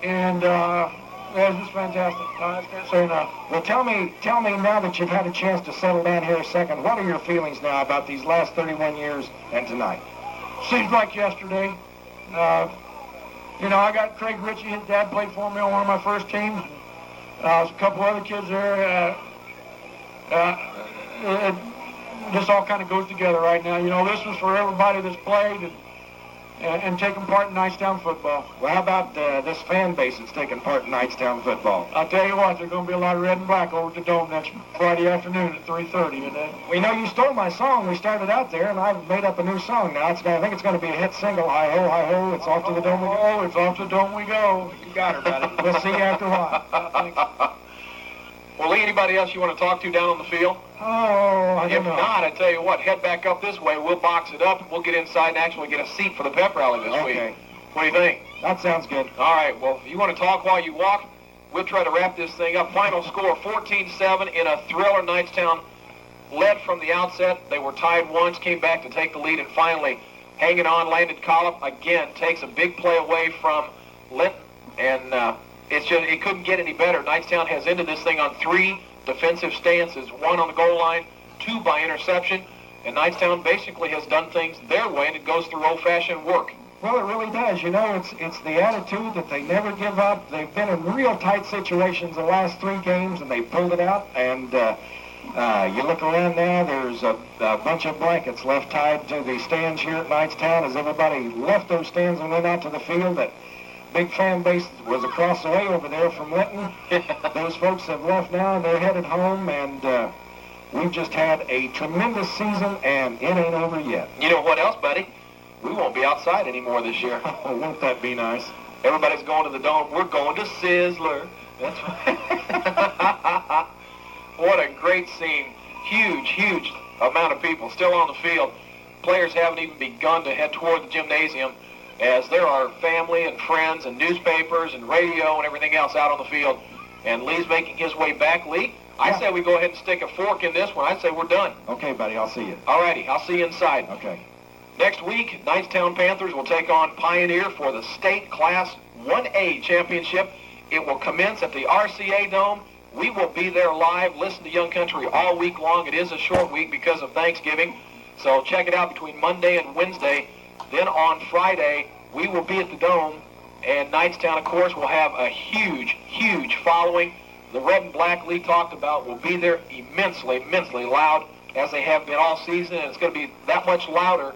And it was just fantastic. I can't say enough. Well, tell me now that you've had a chance to settle down here a second, what are your feelings now about these last 31 years and tonight? Seems like yesterday. You know, I got Craig Ritchie. His dad played for me on one of my first teams. There's a couple other kids there. This all kind of goes together right now. You know, this was for everybody that's played and taking part in Knightstown football. Well, how about this fan base that's taking part in Knightstown football? I'll tell you what, there's going to be a lot of red and black over at the Dome next Friday afternoon at 3:30. And we know you stole my song. We started out there, and I've made up a new song now. I think it's going to be a hit single. Hi-ho, hi-ho, it's off to the Dome we go. Oh, it's off to the Dome we go. You got her, buddy. We'll see you after a while. Well, Lee, anybody else you want to talk to down on the field? Oh, I don't know. If not, I tell you what, head back up this way. We'll box it up, and we'll get inside and actually get a seat for the pep rally this week. What do you think? That sounds good. All right, well, if you want to talk while you walk, we'll try to wrap this thing up. Final score, 14-7 in a thriller. Knightstown led from the outset. They were tied once, came back to take the lead, and finally, hanging on, Landon Collop, again, takes a big play away from Linton, and it couldn't get any better. Knightstown has ended this thing on 3 defensive stances, 1 on the goal line, 2 by interception, and Knightstown basically has done things their way, and it goes through old-fashioned work. Well, it really does. You know, it's the attitude that they never give up. They've been in real tight situations the last 3 games, and they pulled it out. And you look around now, there's a bunch of blankets left tied to the stands here at Knightstown as everybody left those stands and went out to the field. That big fan base was across the way over there from Linton. Those folks have left now, and they're headed home, and we've just had a tremendous season, and it ain't over yet. You know what else, buddy? We won't be outside anymore this year. Oh, won't that be nice? Everybody's going to the Dome. We're going to Sizzler. That's right. What a great scene. Huge amount of people still on the field. Players haven't even begun to head toward the gymnasium, as there are family and friends and newspapers and radio and everything else out on the field. And Lee's making his way back. Lee, I say we go ahead and stick a fork in this one. I say we're done. Okay, buddy, I'll see you. All righty, I'll see you inside. Okay. Next week, Knightstown Panthers will take on Pioneer for the State Class 1A Championship. It will commence at the RCA Dome. We will be there live. Listen to Young Country all week long. It is a short week because of Thanksgiving. So check it out between Monday and Wednesday. Then on Friday, we will be at the Dome. And Knightstown, of course, will have a huge following. The red and black Lee talked about will be there immensely loud, as they have been all season. And it's going to be that much louder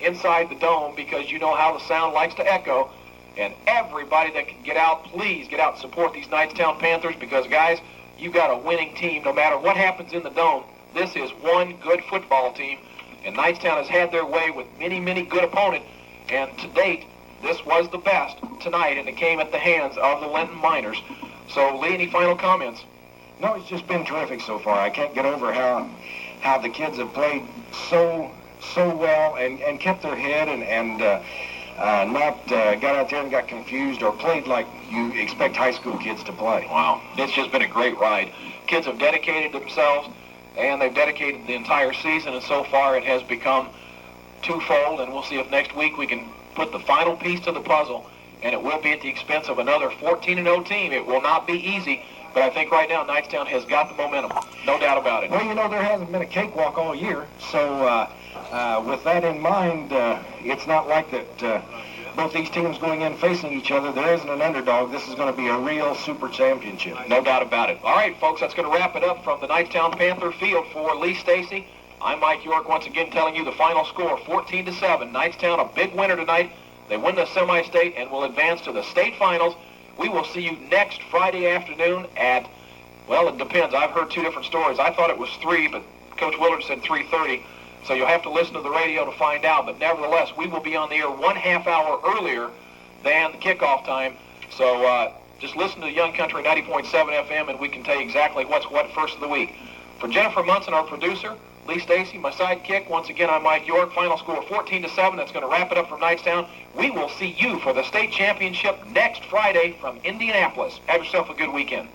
inside the Dome because you know how the sound likes to echo. And everybody that can get out, please get out and support these Knightstown Panthers, because, guys, you got a winning team no matter what happens in the Dome. This is one good football team and Knightstown has had their way with many, many good opponents, and to date, this was the best tonight, and it came at the hands of the Linton Miners. So, Lee, any final comments? No, it's just been terrific so far. I can't get over how the kids have played so well and kept their head and not got out there and got confused or played like you expect high school kids to play. Wow, it's just been a great ride. Kids have dedicated themselves, and they've dedicated the entire season, and so far it has become twofold, and we'll see if next week we can put the final piece to the puzzle, and it will be at the expense of another 14-0 team. It will not be easy, but I think right now Knightstown has got the momentum, no doubt about it. Well, you know, there hasn't been a cakewalk all year, so with that in mind, it's not like that both these teams going in facing each other, there isn't an underdog. This is going to be a real super championship. No doubt about it. All right, folks, that's going to wrap it up from the Knightstown Panther Field. For Lee Stacey, I'm Mike York, once again telling you the final score, 14-7. Knightstown, a big winner tonight. They win the semi-state and will advance to the state finals. We will see you next Friday afternoon at, well, it depends. I've heard two different stories. I thought it was 3, but Coach Willard said 3:30. So you'll have to listen to the radio to find out. But nevertheless, we will be on the air 1/2 hour earlier than the kickoff time. So just listen to Young Country 90.7 FM, and we can tell you exactly what's what first of the week. For Jennifer Munson, our producer, Lee Stacey, my sidekick, once again, I'm Mike York. Final score 14-7. That's going to wrap it up from Knightstown. We will see you for the state championship next Friday from Indianapolis. Have yourself a good weekend.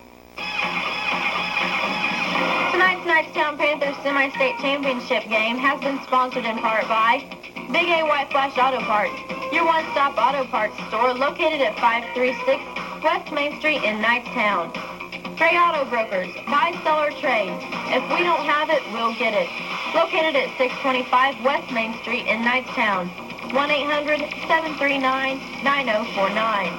Tonight's Knightstown Panthers semi-state championship game has been sponsored in part by Big A White Flash Auto Parts, your one-stop auto parts store located at 536 West Main Street in Knightstown. Trey Auto Brokers, buy, sell, or trade. If we don't have it, we'll get it. Located at 625 West Main Street in Knightstown. 1-800-739-9049.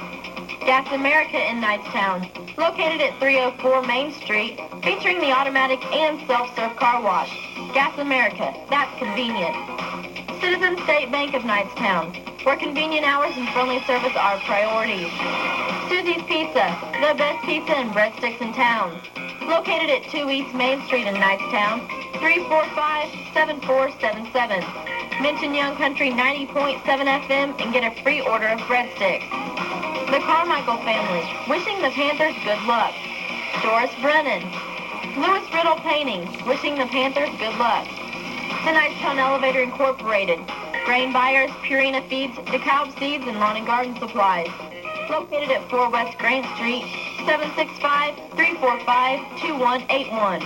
Gas America in Knightstown, located at 304 Main Street, featuring the automatic and self-serve car wash. Gas America, that's convenient. Citizen State Bank of Knightstown, where convenient hours and friendly service are priorities. Susie's Pizza, the best pizza and breadsticks in town, located at 2 East Main Street in Knightstown, 345-7477. Mention Young Country 90.7 FM and get a free order of breadsticks. The Carmichael family, wishing the Panthers good luck. Doris Brennan. Lewis Riddle Painting, wishing the Panthers good luck. The Knightstown Elevator Incorporated. Grain buyers, Purina Feeds, DeKalb Seeds, and Lawn and Garden Supplies. Located at 4 West Grant Street, 765-345-2181.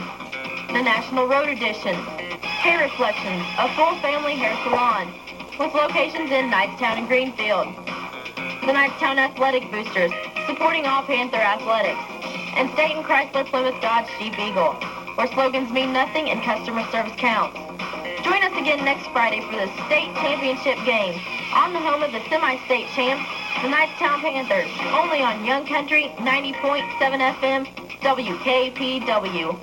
The National Road Edition. Hair Reflections, a full family hair salon, with locations in Knightstown and Greenfield. The Knightstown Athletic Boosters, supporting all Panther athletics. And State and Chrysler Plymouth Dodge Jeep Eagle, where slogans mean nothing and customer service counts. Join us again next Friday for the state championship game on the home of the semi-state champs, the Knightstown Panthers, only on Young Country 90.7 FM, WKPW.